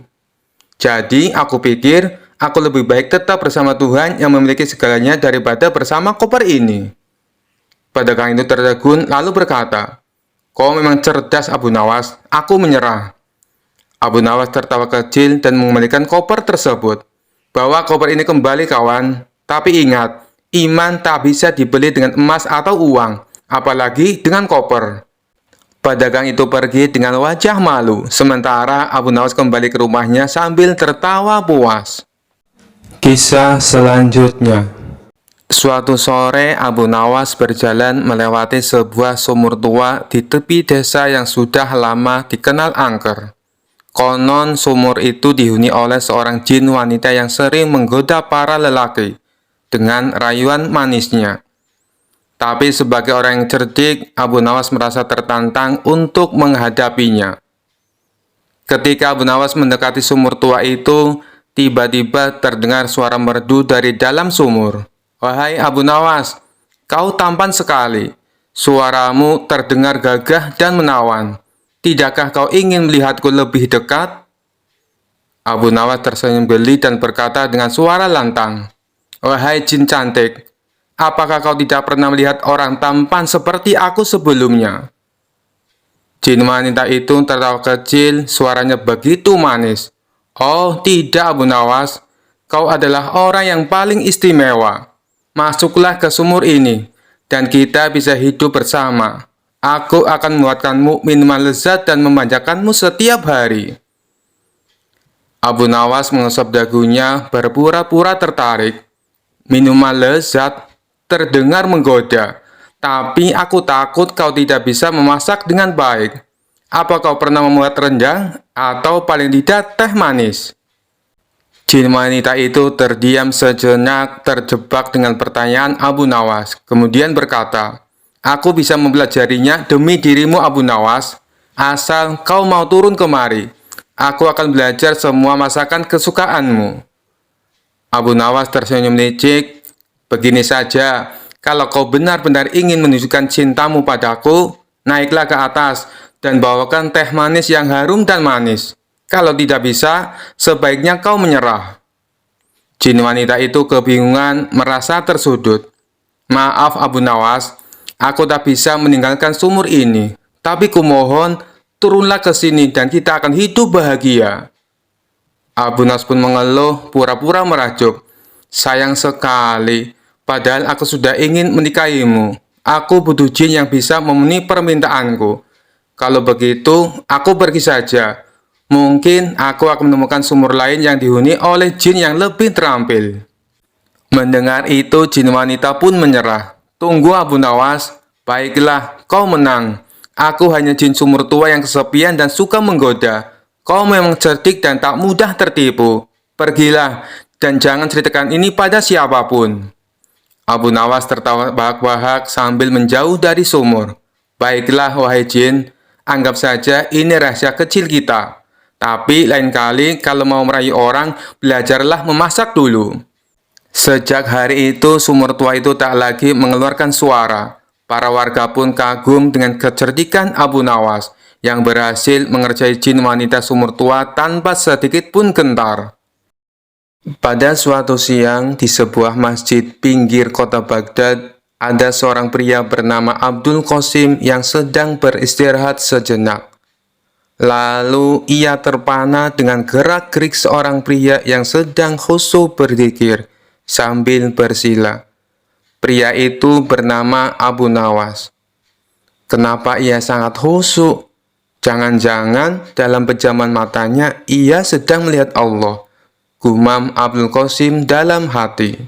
Jadi, aku pikir aku lebih baik tetap bersama Tuhan yang memiliki segalanya daripada bersama koper ini.'" Pedagang itu tertegun lalu berkata, "Kau memang cerdas, Abu Nawas. Aku menyerah." Abu Nawas tertawa kecil dan mengembalikan koper tersebut. "Bawa koper ini kembali, kawan. Tapi ingat, iman tak bisa dibeli dengan emas atau uang, apalagi dengan koper. Pedagang itu pergi dengan wajah malu, sementara Abu Nawas kembali ke rumahnya sambil tertawa puas. Kisah selanjutnya. Suatu sore, Abu Nawas berjalan melewati sebuah sumur tua di tepi desa yang sudah lama dikenal angker. Konon sumur itu dihuni oleh seorang jin wanita yang sering menggoda para lelaki dengan rayuan manisnya. Tapi sebagai orang yang cerdik, Abu Nawas merasa tertantang untuk menghadapinya. Ketika Abu Nawas mendekati sumur tua itu, tiba-tiba terdengar suara merdu dari dalam sumur. "Wahai Abu Nawas, kau tampan sekali. Suaramu terdengar gagah dan menawan. Tidakkah kau ingin melihatku lebih dekat?" Abu Nawas tersenyum geli dan berkata dengan suara lantang, "Wahai jin cantik, apakah kau tidak pernah melihat orang tampan seperti aku sebelumnya?" Jin wanita itu tertawa kecil, suaranya begitu manis. "Oh tidak Abu Nawas, kau adalah orang yang paling istimewa. Masuklah ke sumur ini, dan kita bisa hidup bersama. Aku akan membuatkanmu minuman lezat dan memanjakanmu setiap hari." Abu Nawas mengusap dagunya, berpura-pura tertarik. "Minuman lezat terdengar menggoda, tapi aku takut kau tidak bisa memasak dengan baik. Apa kau pernah membuat rendang atau paling tidak teh manis?" Jin wanita itu terdiam sejenak, terjebak dengan pertanyaan Abu Nawas. Kemudian berkata, "Aku bisa mempelajarinya demi dirimu Abu Nawas, asal kau mau turun kemari. Aku akan belajar semua masakan kesukaanmu." Abu Nawas tersenyum licik. "Begini saja, kalau kau benar-benar ingin menunjukkan cintamu padaku, naiklah ke atas dan bawakan teh manis yang harum dan manis. Kalau tidak bisa, sebaiknya kau menyerah." Jin wanita itu kebingungan, merasa tersudut. "Maaf Abu Nawas, aku tak bisa meninggalkan sumur ini. Tapi kumohon, turunlah ke sini dan kita akan hidup bahagia." Abu Nawas pun mengeluh, pura-pura merajuk. "Sayang sekali, padahal aku sudah ingin menikahimu. Aku butuh jin yang bisa memenuhi permintaanku. Kalau begitu, aku pergi saja. Mungkin aku akan menemukan sumur lain yang dihuni oleh jin yang lebih terampil." Mendengar itu, jin wanita pun menyerah. "Tunggu Abu Nawas, baiklah, kau menang. Aku hanya jin sumur tua yang kesepian dan suka menggoda. Kau memang cerdik dan tak mudah tertipu. Pergilah, dan jangan ceritakan ini pada siapapun." Abu Nawas tertawa bahak-bahak sambil menjauh dari sumur. "Baiklah, wahai jin, anggap saja ini rahasia kecil kita. Tapi lain kali kalau mau merayu orang, belajarlah memasak dulu." Sejak hari itu, sumur tua itu tak lagi mengeluarkan suara. Para warga pun kagum dengan kecerdikan Abu Nawas yang berhasil mengerjai jin wanita sumur tua tanpa sedikit pun gentar. Pada suatu siang, di sebuah masjid pinggir kota Baghdad, ada seorang pria bernama Abdul Qasim yang sedang beristirahat sejenak. Lalu ia terpana dengan gerak-gerik seorang pria yang sedang khusyuk berzikir sambil bersila. Pria itu bernama Abu Nawas. Kenapa ia sangat khusyuk? Jangan-jangan dalam pejaman matanya ia sedang melihat Allah, gumam Abdul Qasim dalam hati.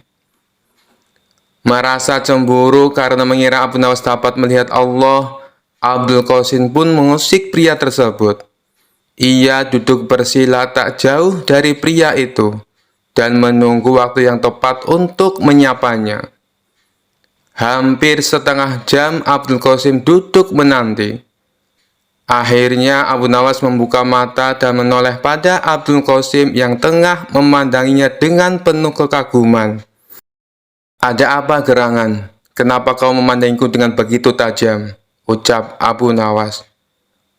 Merasa cemburu karena mengira Abu Nawas dapat melihat Allah, Abdul Qasim pun mengusik pria tersebut. Ia duduk bersila tak jauh dari pria itu dan menunggu waktu yang tepat untuk menyapanya. Hampir setengah jam Abdul Qasim duduk menanti. Akhirnya Abu Nawas membuka mata dan menoleh pada Abdul Qasim yang tengah memandanginya dengan penuh kekaguman. "Ada apa gerangan? Kenapa kau memandangiku dengan begitu tajam?" ucap Abu Nawas.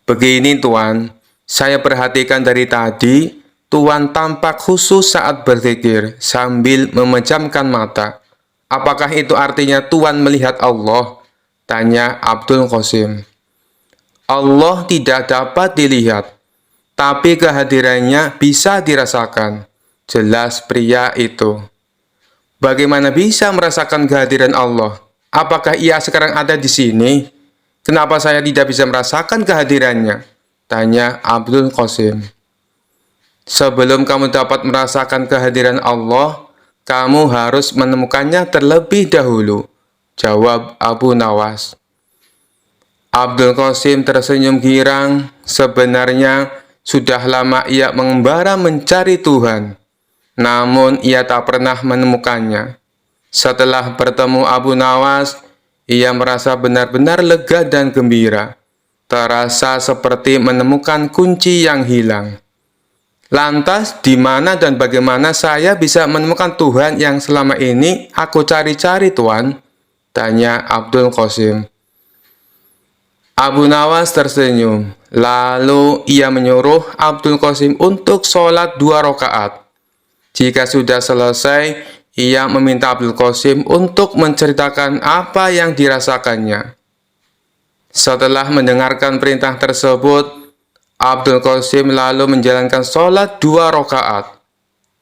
"Begini Tuan, saya perhatikan dari tadi, Tuan tampak khusyuk saat berzikir sambil memejamkan mata. Apakah itu artinya Tuan melihat Allah?" tanya Abdul Qasim. "Allah tidak dapat dilihat, tapi kehadirannya bisa dirasakan," jelas pria itu. Bagaimana bisa merasakan kehadiran Allah? Apakah ia sekarang ada di sini? Kenapa saya tidak bisa merasakan kehadirannya? Tanya Abdul Qasim. Sebelum kamu dapat merasakan kehadiran Allah, kamu harus menemukannya terlebih dahulu, jawab Abu Nawas. Abdul Qasim tersenyum girang. Sebenarnya sudah lama ia mengembara mencari Tuhan, namun ia tak pernah menemukannya. Setelah bertemu Abu Nawas, ia merasa benar-benar lega dan gembira. Terasa seperti menemukan kunci yang hilang. Lantas, di mana dan bagaimana saya bisa menemukan Tuhan yang selama ini aku cari-cari, Tuan? Tanya Abdul Qasim. Abu Nawas tersenyum. Lalu ia menyuruh Abdul Qasim untuk sholat 2 rakaat. Jika sudah selesai, ia meminta Abdul Qasim untuk menceritakan apa yang dirasakannya. Setelah mendengarkan perintah tersebut, Abdul Qasim lalu menjalankan sholat 2 rakaat.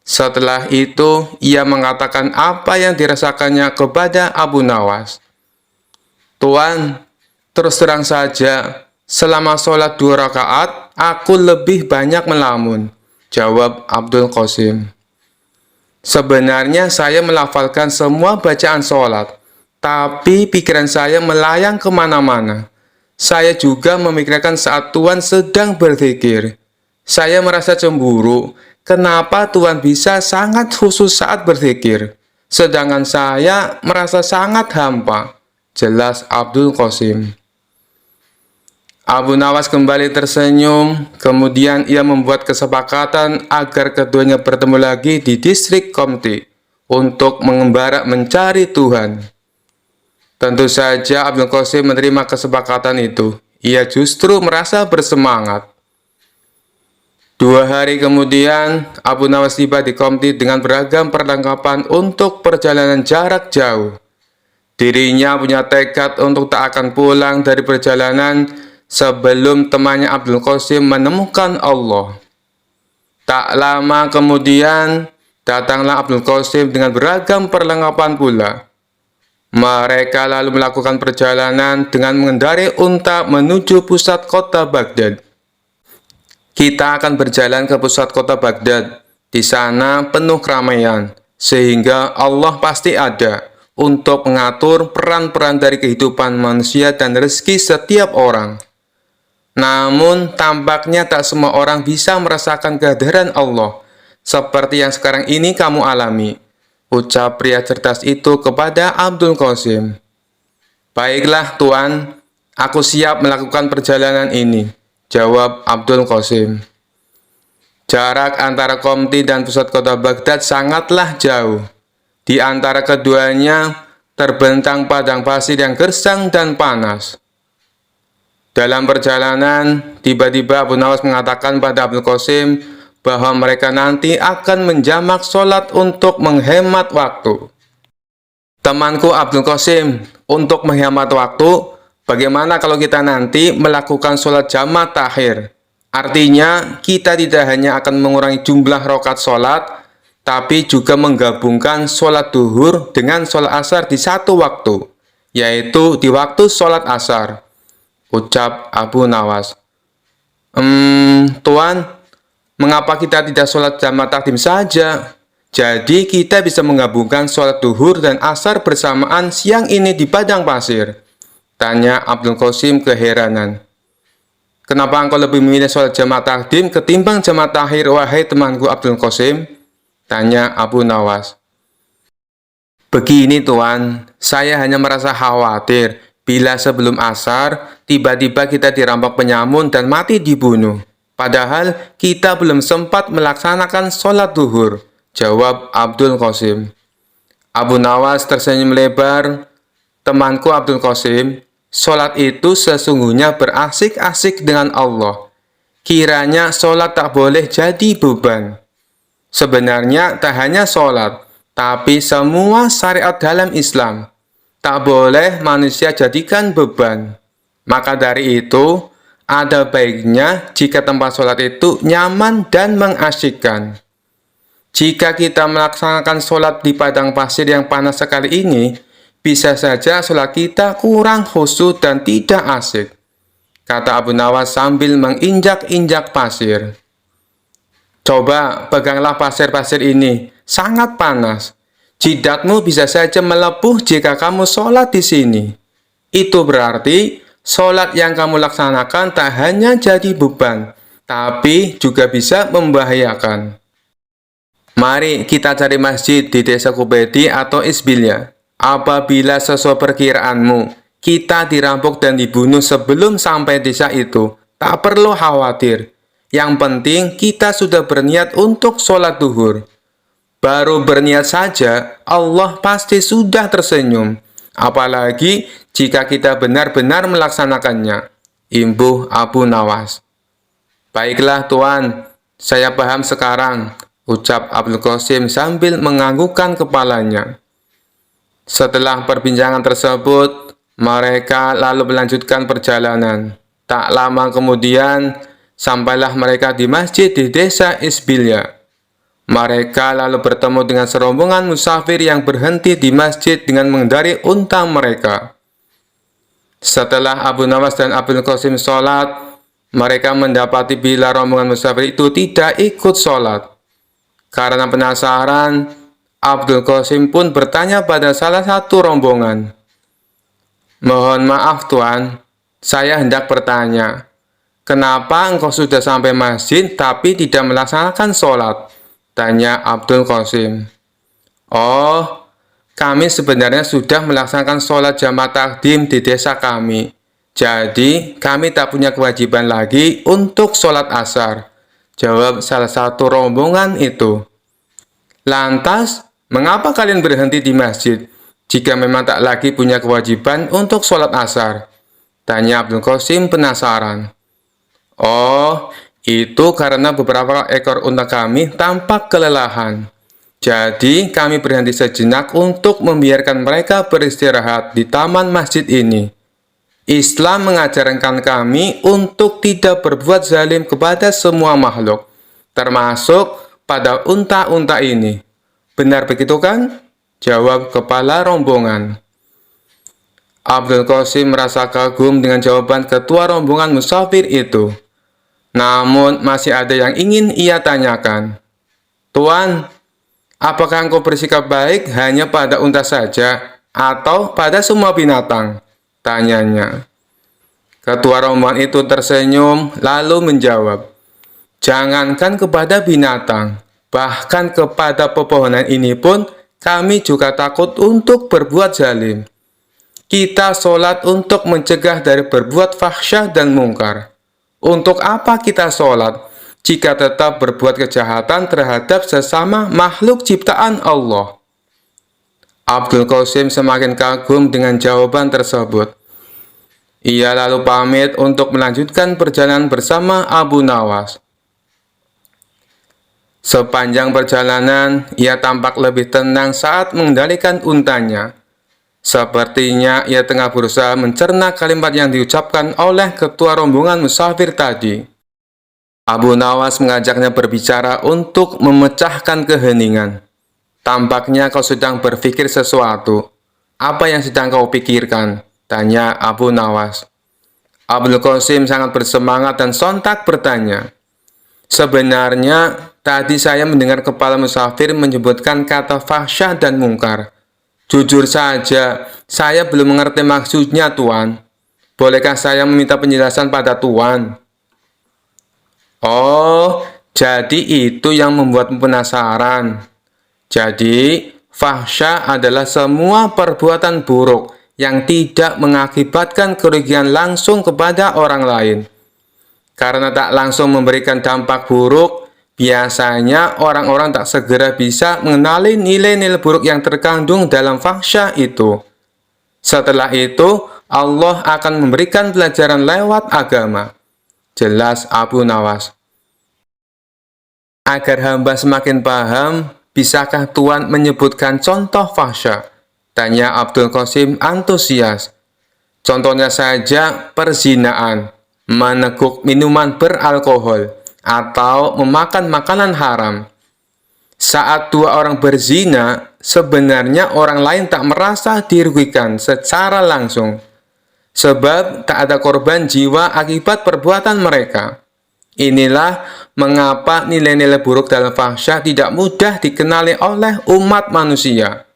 Setelah itu, ia mengatakan apa yang dirasakannya kepada Abu Nawas. Tuan, terus terang saja, selama sholat 2 rakaat, aku lebih banyak melamun, jawab Abdul Qasim. Sebenarnya saya melafalkan semua bacaan sholat, tapi pikiran saya melayang kemana-mana. Saya juga memikirkan saat Tuhan sedang berzikir. Saya merasa cemburu, kenapa Tuhan bisa sangat khusus saat berzikir, sedangkan saya merasa sangat hampa, jelas Abdul Qasim. Abu Nawas kembali tersenyum, kemudian ia membuat kesepakatan agar keduanya bertemu lagi di distrik Qomti untuk mengembara mencari Tuhan. Tentu saja Abdul Qasim menerima kesepakatan itu. Ia justru merasa bersemangat. 2 hari kemudian, Abu Nawas tiba di Qomti dengan beragam perlengkapan untuk perjalanan jarak jauh. Dirinya punya tekad untuk tak akan pulang dari perjalanan sebelum temannya Abdul Qasim menemukan Allah. Tak lama kemudian, datanglah Abdul Qasim dengan beragam perlengkapan pula. Mereka lalu melakukan perjalanan dengan mengendarai unta menuju pusat kota Baghdad. Kita akan berjalan ke pusat kota Baghdad. Di sana penuh keramaian, sehingga Allah pasti ada untuk mengatur peran-peran dari kehidupan manusia dan rezeki setiap orang. Namun, tampaknya tak semua orang bisa merasakan kehadiran Allah, seperti yang sekarang ini kamu alami, ucap pria cerdas itu kepada Abdul Qasim. Baiklah Tuan, aku siap melakukan perjalanan ini, jawab Abdul Qasim. Jarak antara Qomti dan pusat kota Baghdad sangatlah jauh. Di antara keduanya terbentang padang pasir yang gersang dan panas. Dalam perjalanan, tiba-tiba Abu Nawas mengatakan pada Abdul Qasim bahwa mereka nanti akan menjamak sholat untuk menghemat waktu. Temanku Abdul Qasim, untuk menghemat waktu, bagaimana kalau kita nanti melakukan sholat jamak takhir? Artinya, kita tidak hanya akan mengurangi jumlah rakaat sholat, tapi juga menggabungkan sholat duhur dengan sholat asar di satu waktu, yaitu di waktu sholat asar, ucap Abu Nawas. Tuan, mengapa kita tidak sholat jamak takdim saja? Jadi kita bisa menggabungkan sholat duhur dan asar bersamaan siang ini di padang pasir, tanya Abdul Qasim keheranan. Kenapa engkau lebih memilih sholat jamak takdim ketimbang jamak takhir, wahai temanku Abdul Qasim? Tanya Abu Nawas. Begini Tuan, saya hanya merasa khawatir bila sebelum asar tiba-tiba kita dirampok penyamun dan mati dibunuh. Padahal kita belum sempat melaksanakan sholat duhur, jawab Abdul Qasim. Abu Nawas tersenyum lebar. Temanku Abdul Qasim, sholat itu sesungguhnya berasik-asik dengan Allah. Kiranya sholat tak boleh jadi beban. Sebenarnya tak hanya sholat, tapi semua syariat dalam Islam tak boleh manusia jadikan beban. Maka dari itu, ada baiknya jika tempat sholat itu nyaman dan mengasyikkan. Jika kita melaksanakan sholat di padang pasir yang panas sekali ini, bisa saja sholat kita kurang khusyuk dan tidak asik, kata Abu Nawas sambil menginjak-injak pasir. Coba peganglah pasir-pasir ini, sangat panas. Jidatmu bisa saja melepuh jika kamu sholat di sini. Itu berarti sholat yang kamu laksanakan tak hanya jadi beban, tapi juga bisa membahayakan. Mari kita cari masjid di desa Kubedi atau Isbilya. Apabila sesuai perkiraanmu, kita dirampok dan dibunuh sebelum sampai desa itu, tak perlu khawatir. Yang penting kita sudah berniat untuk sholat duhur. Baru berniat saja, Allah pasti sudah tersenyum. Apalagi jika kita benar-benar melaksanakannya. Imbuh Abu Nawas. Baiklah Tuan, saya paham sekarang, ucap Abdul Qasim sambil menganggukkan kepalanya. Setelah perbincangan tersebut, mereka lalu melanjutkan perjalanan. Tak lama kemudian, sampailah mereka di masjid di desa Isbilya. Mereka lalu bertemu dengan serombongan musafir yang berhenti di masjid dengan mengendarai unta mereka. Setelah Abu Nawas dan Abdul Qasim sholat, mereka mendapati bila rombongan musafir itu tidak ikut sholat. Karena penasaran, Abdul Qasim pun bertanya pada salah satu rombongan. Mohon maaf Tuan, saya hendak bertanya, kenapa engkau sudah sampai masjid tapi tidak melaksanakan sholat? Tanya Abdul Qasim. Oh, kami sebenarnya sudah melaksanakan sholat jamaah takdim di desa kami. Jadi, kami tak punya kewajiban lagi untuk sholat asar. Jawab salah satu rombongan itu. Lantas, mengapa kalian berhenti di masjid jika memang tak lagi punya kewajiban untuk sholat asar? Tanya Abdul Qasim penasaran. Oh, itu karena beberapa ekor unta kami tampak kelelahan. Jadi, kami berhenti sejenak untuk membiarkan mereka beristirahat di taman masjid ini. Islam mengajarkan kami untuk tidak berbuat zalim kepada semua makhluk, termasuk pada unta-unta ini. Benar begitu kan? Jawab kepala rombongan. Abdul Qasim merasa kagum dengan jawaban ketua rombongan musafir itu. Namun masih ada yang ingin ia tanyakan. Tuan, apakah engkau bersikap baik hanya pada unta saja atau pada semua binatang? Tanyanya. Ketua rombongan itu tersenyum lalu menjawab, jangankan kepada binatang, bahkan kepada pepohonan ini pun kami juga takut untuk berbuat zalim. Kita sholat untuk mencegah dari berbuat fahsyah dan mungkar. Untuk apa kita sholat jika tetap berbuat kejahatan terhadap sesama makhluk ciptaan Allah? Abdul Qasim semakin kagum dengan jawaban tersebut. Ia lalu pamit untuk melanjutkan perjalanan bersama Abu Nawas. Sepanjang perjalanan, ia tampak lebih tenang saat mengendalikan untanya. Sepertinya ia tengah berusaha mencerna kalimat yang diucapkan oleh ketua rombongan musafir tadi. Abu Nawas mengajaknya berbicara untuk memecahkan keheningan. Tampaknya kau sedang berpikir sesuatu. Apa yang sedang kau pikirkan? Tanya Abu Nawas. Abdul Qasim sangat bersemangat dan sontak bertanya. Sebenarnya, tadi saya mendengar kepala musafir menyebutkan kata fahsyah dan mungkar. Jujur saja, saya belum mengerti maksudnya, Tuan. Bolehkah saya meminta penjelasan pada Tuan? Oh, jadi itu yang membuatmu penasaran. Jadi, fahsyah adalah semua perbuatan buruk yang tidak mengakibatkan kerugian langsung kepada orang lain. Karena tak langsung memberikan dampak buruk, biasanya orang-orang tak segera bisa mengenali nilai-nilai buruk yang terkandung dalam fahsyah itu. Setelah itu, Allah akan memberikan pelajaran lewat agama. Jelas Abu Nawas. Agar hamba semakin paham, bisakah Tuan menyebutkan contoh fahsyah? Tanya Abdul Qasim antusias. Contohnya saja perzinaan, meneguk minuman beralkohol, atau memakan makanan haram. Saat dua orang berzina, sebenarnya orang lain tak merasa dirugikan secara langsung, sebab tak ada korban jiwa akibat perbuatan mereka. Inilah mengapa nilai-nilai buruk dalam fahsyah tidak mudah dikenali oleh umat manusia.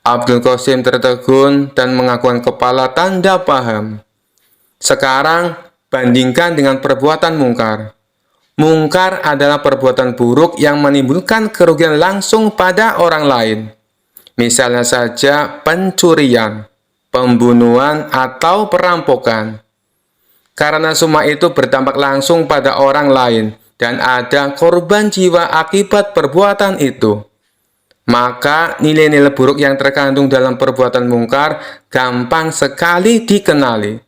Abdul Qasim tertegun dan mengakukan kepala tanda paham. Sekarang, bandingkan dengan perbuatan mungkar. Mungkar adalah perbuatan buruk yang menimbulkan kerugian langsung pada orang lain. Misalnya saja pencurian, pembunuhan, atau perampokan. Karena semua itu berdampak langsung pada orang lain dan ada korban jiwa akibat perbuatan itu, maka nilai-nilai buruk yang terkandung dalam perbuatan mungkar gampang sekali dikenali.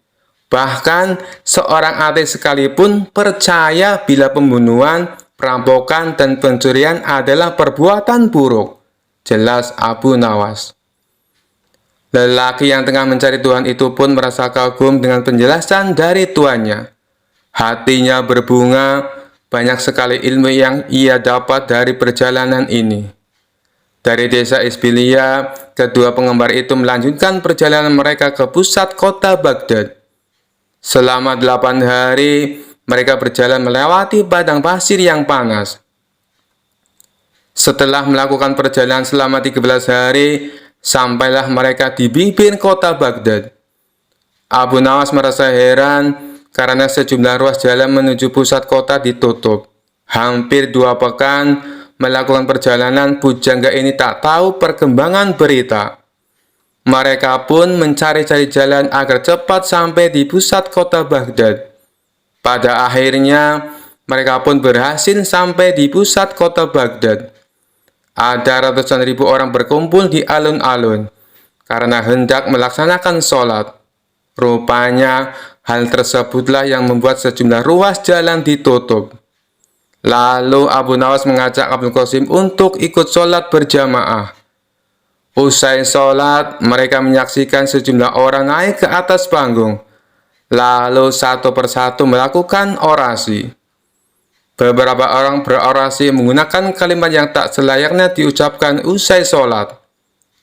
Bahkan seorang ateis sekalipun percaya bila pembunuhan, perampokan, dan pencurian adalah perbuatan buruk. Jelas Abu Nawas. Lelaki yang tengah mencari Tuhan itu pun merasa kagum dengan penjelasan dari tuannya. Hatinya berbunga, banyak sekali ilmu yang ia dapat dari perjalanan ini. Dari desa Isbilia, kedua penggemar itu melanjutkan perjalanan mereka ke pusat kota Baghdad. Selama 8 hari, mereka berjalan melewati padang pasir yang panas. Setelah melakukan perjalanan selama 13 hari, sampailah mereka di bibir kota Baghdad. Abu Nawas merasa heran karena sejumlah ruas jalan menuju pusat kota ditutup. Hampir 2 pekan melakukan perjalanan, pujangga ini tak tahu perkembangan berita. Mereka pun mencari-cari jalan agar cepat sampai di pusat kota Baghdad. Pada akhirnya, mereka pun berhasil sampai di pusat kota Baghdad. Ada ratusan ribu orang berkumpul di alun-alun karena hendak melaksanakan sholat. Rupanya, hal tersebutlah yang membuat sejumlah ruas jalan ditutup. Lalu Abu Nawas mengajak Abdul Qasim untuk ikut sholat berjamaah. Usai sholat, mereka menyaksikan sejumlah orang naik ke atas panggung, lalu satu persatu melakukan orasi. Beberapa orang berorasi menggunakan kalimat yang tak selayaknya diucapkan usai sholat.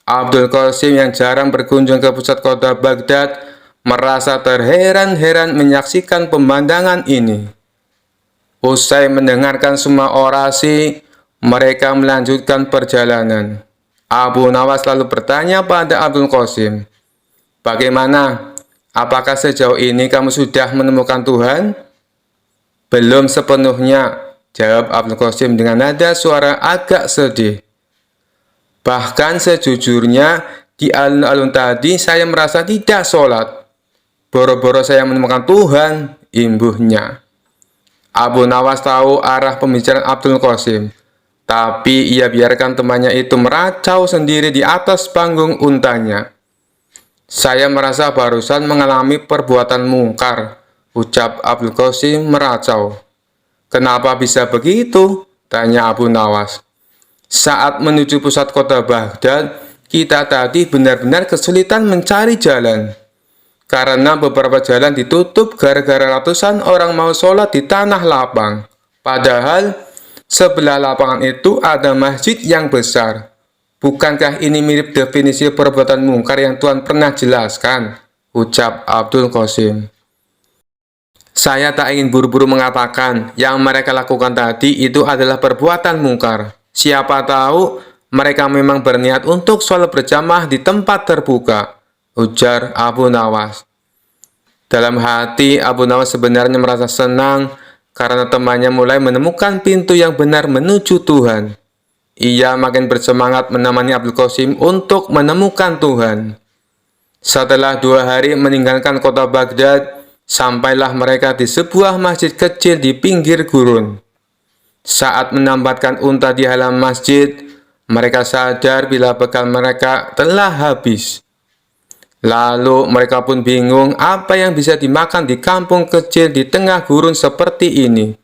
Abdul Qasim yang jarang berkunjung ke pusat kota Baghdad merasa terheran-heran menyaksikan pemandangan ini. Usai mendengarkan semua orasi, mereka melanjutkan perjalanan. Abu Nawas lalu bertanya pada Abdul Qasim, "Bagaimana? Apakah sejauh ini kamu sudah menemukan Tuhan?" "Belum sepenuhnya," jawab Abdul Qasim dengan nada suara agak sedih. "Bahkan sejujurnya, di alun-alun tadi saya merasa tidak sholat. Boro-boro saya menemukan Tuhan," imbuhnya. Abu Nawas tahu arah pembicaraan Abdul Qasim, tapi ia biarkan temannya itu meracau sendiri di atas panggung untanya. "Saya merasa barusan mengalami perbuatan mungkar," ucap Abdul Qasim meracau. "Kenapa bisa begitu?" tanya Abu Nawas. "Saat menuju pusat kota Baghdad, kita tadi benar-benar kesulitan mencari jalan. Karena beberapa jalan ditutup gara-gara ratusan orang mau sholat di tanah lapang. Padahal sebelah lapangan itu ada masjid yang besar. Bukankah ini mirip definisi perbuatan mungkar yang Tuhan pernah jelaskan?" ucap Abdul Qasim. "Saya tak ingin buru-buru mengatakan yang mereka lakukan tadi itu adalah perbuatan mungkar. Siapa tahu mereka memang berniat untuk sholat berjamaah di tempat terbuka," ujar Abu Nawas. Dalam hati, Abu Nawas sebenarnya merasa senang karena temannya mulai menemukan pintu yang benar menuju Tuhan. Ia makin bersemangat menemani Abdul Qasim untuk menemukan Tuhan. Setelah 2 hari meninggalkan kota Baghdad, sampailah mereka di sebuah masjid kecil di pinggir gurun. Saat menambatkan unta di halaman masjid, mereka sadar bila bekal mereka telah habis. Lalu mereka pun bingung apa yang bisa dimakan di kampung kecil di tengah gurun seperti ini.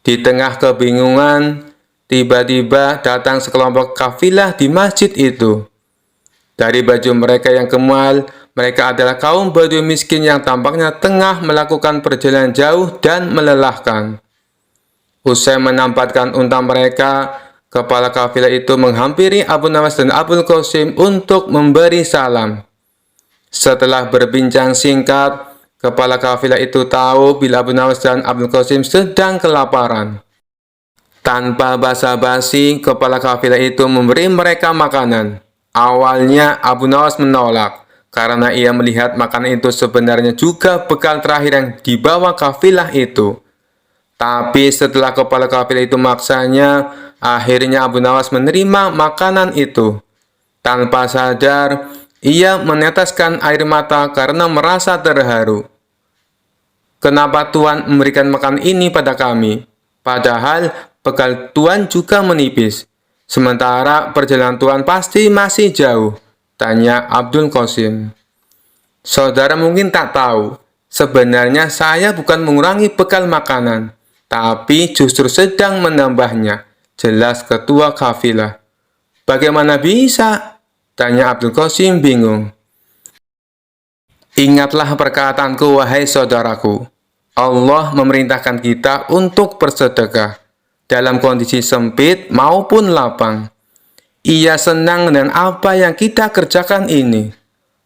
Di tengah kebingungan, tiba-tiba datang sekelompok kafilah di masjid itu. Dari baju mereka yang kemal, mereka adalah kaum Badui miskin yang tampaknya tengah melakukan perjalanan jauh dan melelahkan. Usai menampatkan unta mereka, Kepala kafilah itu menghampiri Abu Nawas dan Abul Qasim untuk memberi salam. Setelah berbincang singkat, kepala kafilah itu tahu bila Abu Nawas dan Abul Qasim sedang kelaparan. Tanpa basa-basi, kepala kafilah itu memberi mereka makanan. Awalnya Abu Nawas menolak, karena ia melihat makanan itu sebenarnya juga bekal terakhir yang dibawa kafilah itu. Tapi setelah kepala kafilah itu maksanya, akhirnya Abu Nawas menerima makanan itu. Tanpa sadar, ia meneteskan air mata karena merasa terharu. Kenapa Tuhan memberikan makanan ini pada kami? Padahal bekal Tuhan juga menipis. Sementara perjalanan Tuhan pasti masih jauh, tanya Abdul Qasim. Saudara mungkin tak tahu, sebenarnya saya bukan mengurangi bekal makanan, tapi justru sedang menambahnya, jelas ketua kafilah. Bagaimana bisa? Tanya Abdul Qasim bingung. Ingatlah perkataanku, wahai saudaraku. Allah memerintahkan kita untuk bersedekah, dalam kondisi sempit maupun lapang. Ia senang dengan apa yang kita kerjakan ini.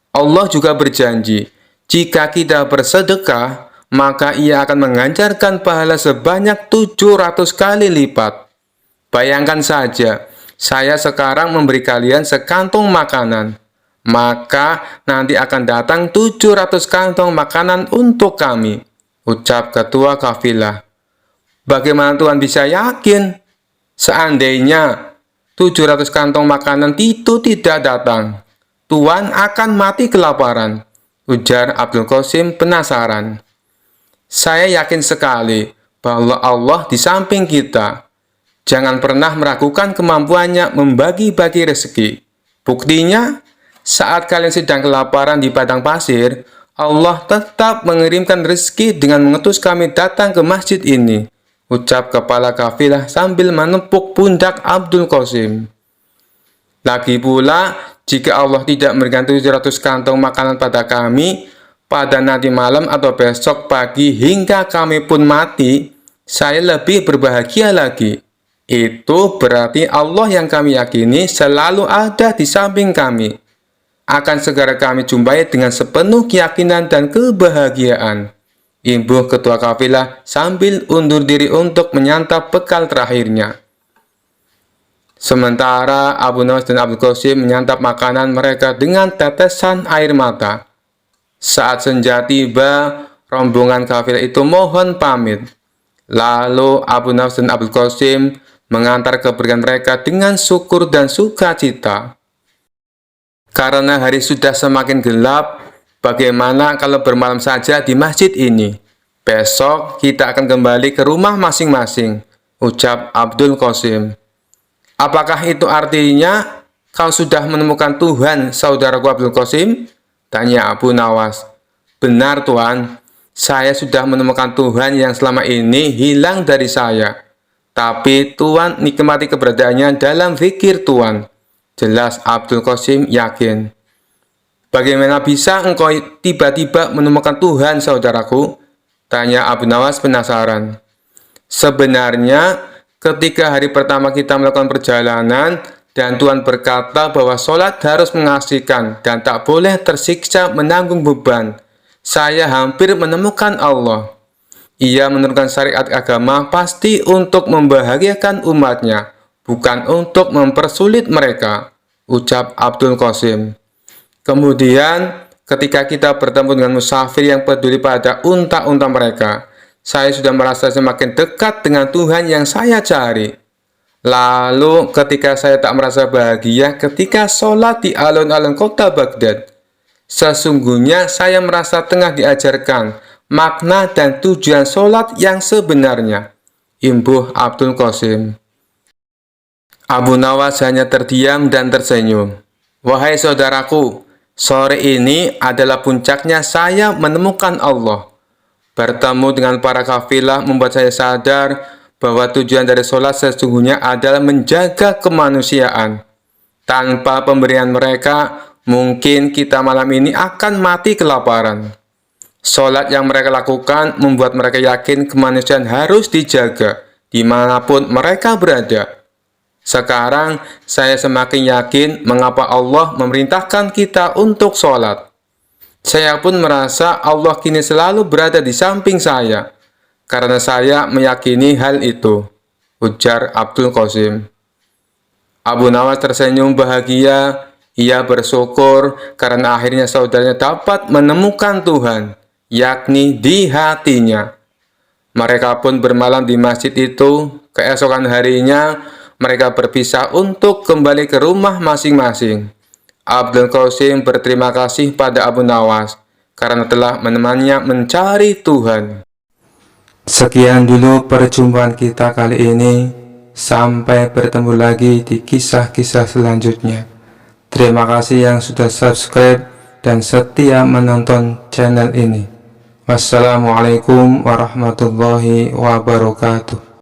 Allah juga berjanji, jika kita bersedekah, maka ia akan menganjarkan pahala sebanyak 700 kali lipat. Bayangkan saja, saya sekarang memberi kalian sekantong makanan, maka nanti akan datang 700 kantong makanan untuk kami, ucap ketua kafilah. Bagaimana Tuhan bisa yakin? Seandainya 700 kantong makanan itu tidak datang, Tuhan akan mati kelaparan, ujar Abdul Qasim penasaran. Saya yakin sekali bahwa Allah di samping kita. Jangan pernah meragukan kemampuannya membagi-bagi rezeki. Buktinya, saat kalian sedang kelaparan di padang pasir, Allah tetap mengirimkan rezeki dengan mengutus kami datang ke masjid ini, ucap kepala kafilah sambil menepuk pundak Abdul Qasim. Lagi pula, jika Allah tidak memberikan 700 kantong makanan pada kami, pada nanti malam atau besok pagi hingga kami pun mati, saya lebih berbahagia lagi. Itu berarti Allah yang kami yakini selalu ada di samping kami. Akan segera kami jumpai dengan sepenuh keyakinan dan kebahagiaan. Imbuh ketua kafilah sambil undur diri untuk menyantap bekal terakhirnya. Sementara Abu Nawas dan Abdul Qasim menyantap makanan mereka dengan tetesan air mata. Saat senja tiba, rombongan kafilah itu mohon pamit. Lalu Abu Nawas dan Abdul Qasim mengantar kepergian mereka dengan syukur dan sukacita. Karena hari sudah semakin gelap, bagaimana kalau bermalam saja di masjid ini? Besok kita akan kembali ke rumah masing-masing, ucap Abdul Qasim. Apakah itu artinya kau sudah menemukan Tuhan, saudaraku Abdul Qasim? Tanya Abu Nawas. Benar Tuan, saya sudah menemukan Tuhan yang selama ini hilang dari saya. Tapi Tuan nikmati keberadaannya dalam zikir Tuan. Jelas Abdul Qasim yakin. Bagaimana bisa engkau tiba-tiba menemukan Tuhan, saudaraku? Tanya Abu Nawas penasaran. Sebenarnya, ketika hari pertama kita melakukan perjalanan, dan Tuhan berkata bahwa sholat harus mengasihkan dan tak boleh tersiksa menanggung beban, saya hampir menemukan Allah. Ia menurunkan syariat agama pasti untuk membahagiakan umatnya, bukan untuk mempersulit mereka, ucap Abdul Qasim. Kemudian, ketika kita bertemu dengan musafir yang peduli pada unta-unta mereka, saya sudah merasa semakin dekat dengan Tuhan yang saya cari. Lalu ketika saya tak merasa bahagia ketika sholat di alun-alun kota Baghdad, sesungguhnya saya merasa tengah diajarkan makna dan tujuan sholat yang sebenarnya, imbuh Abdul Qasim. Abu Nawas hanya terdiam dan tersenyum. Wahai saudaraku, sore ini adalah puncaknya saya menemukan Allah. Bertemu dengan para kafilah membuat saya sadar bahwa tujuan dari sholat sesungguhnya adalah menjaga kemanusiaan. Tanpa pemberian mereka, mungkin kita malam ini akan mati kelaparan. Sholat yang mereka lakukan membuat mereka yakin kemanusiaan harus dijaga dimanapun mereka berada. Sekarang saya semakin yakin mengapa Allah memerintahkan kita untuk sholat. Saya pun merasa Allah kini selalu berada di samping saya, karena saya meyakini hal itu, ujar Abdul Qasim. Abu Nawas tersenyum bahagia. Ia bersyukur karena akhirnya saudaranya dapat menemukan Tuhan, yakni di hatinya. Mereka pun bermalam di masjid itu. Keesokan harinya, mereka berpisah untuk kembali ke rumah masing-masing. Abdul Qasim berterima kasih pada Abu Nawas karena telah menemaninya mencari Tuhan. Sekian dulu perjumpaan kita kali ini. Sampai bertemu lagi di kisah-kisah selanjutnya. Terima kasih yang sudah subscribe dan setia menonton channel ini. Wassalamualaikum warahmatullahi wabarakatuh.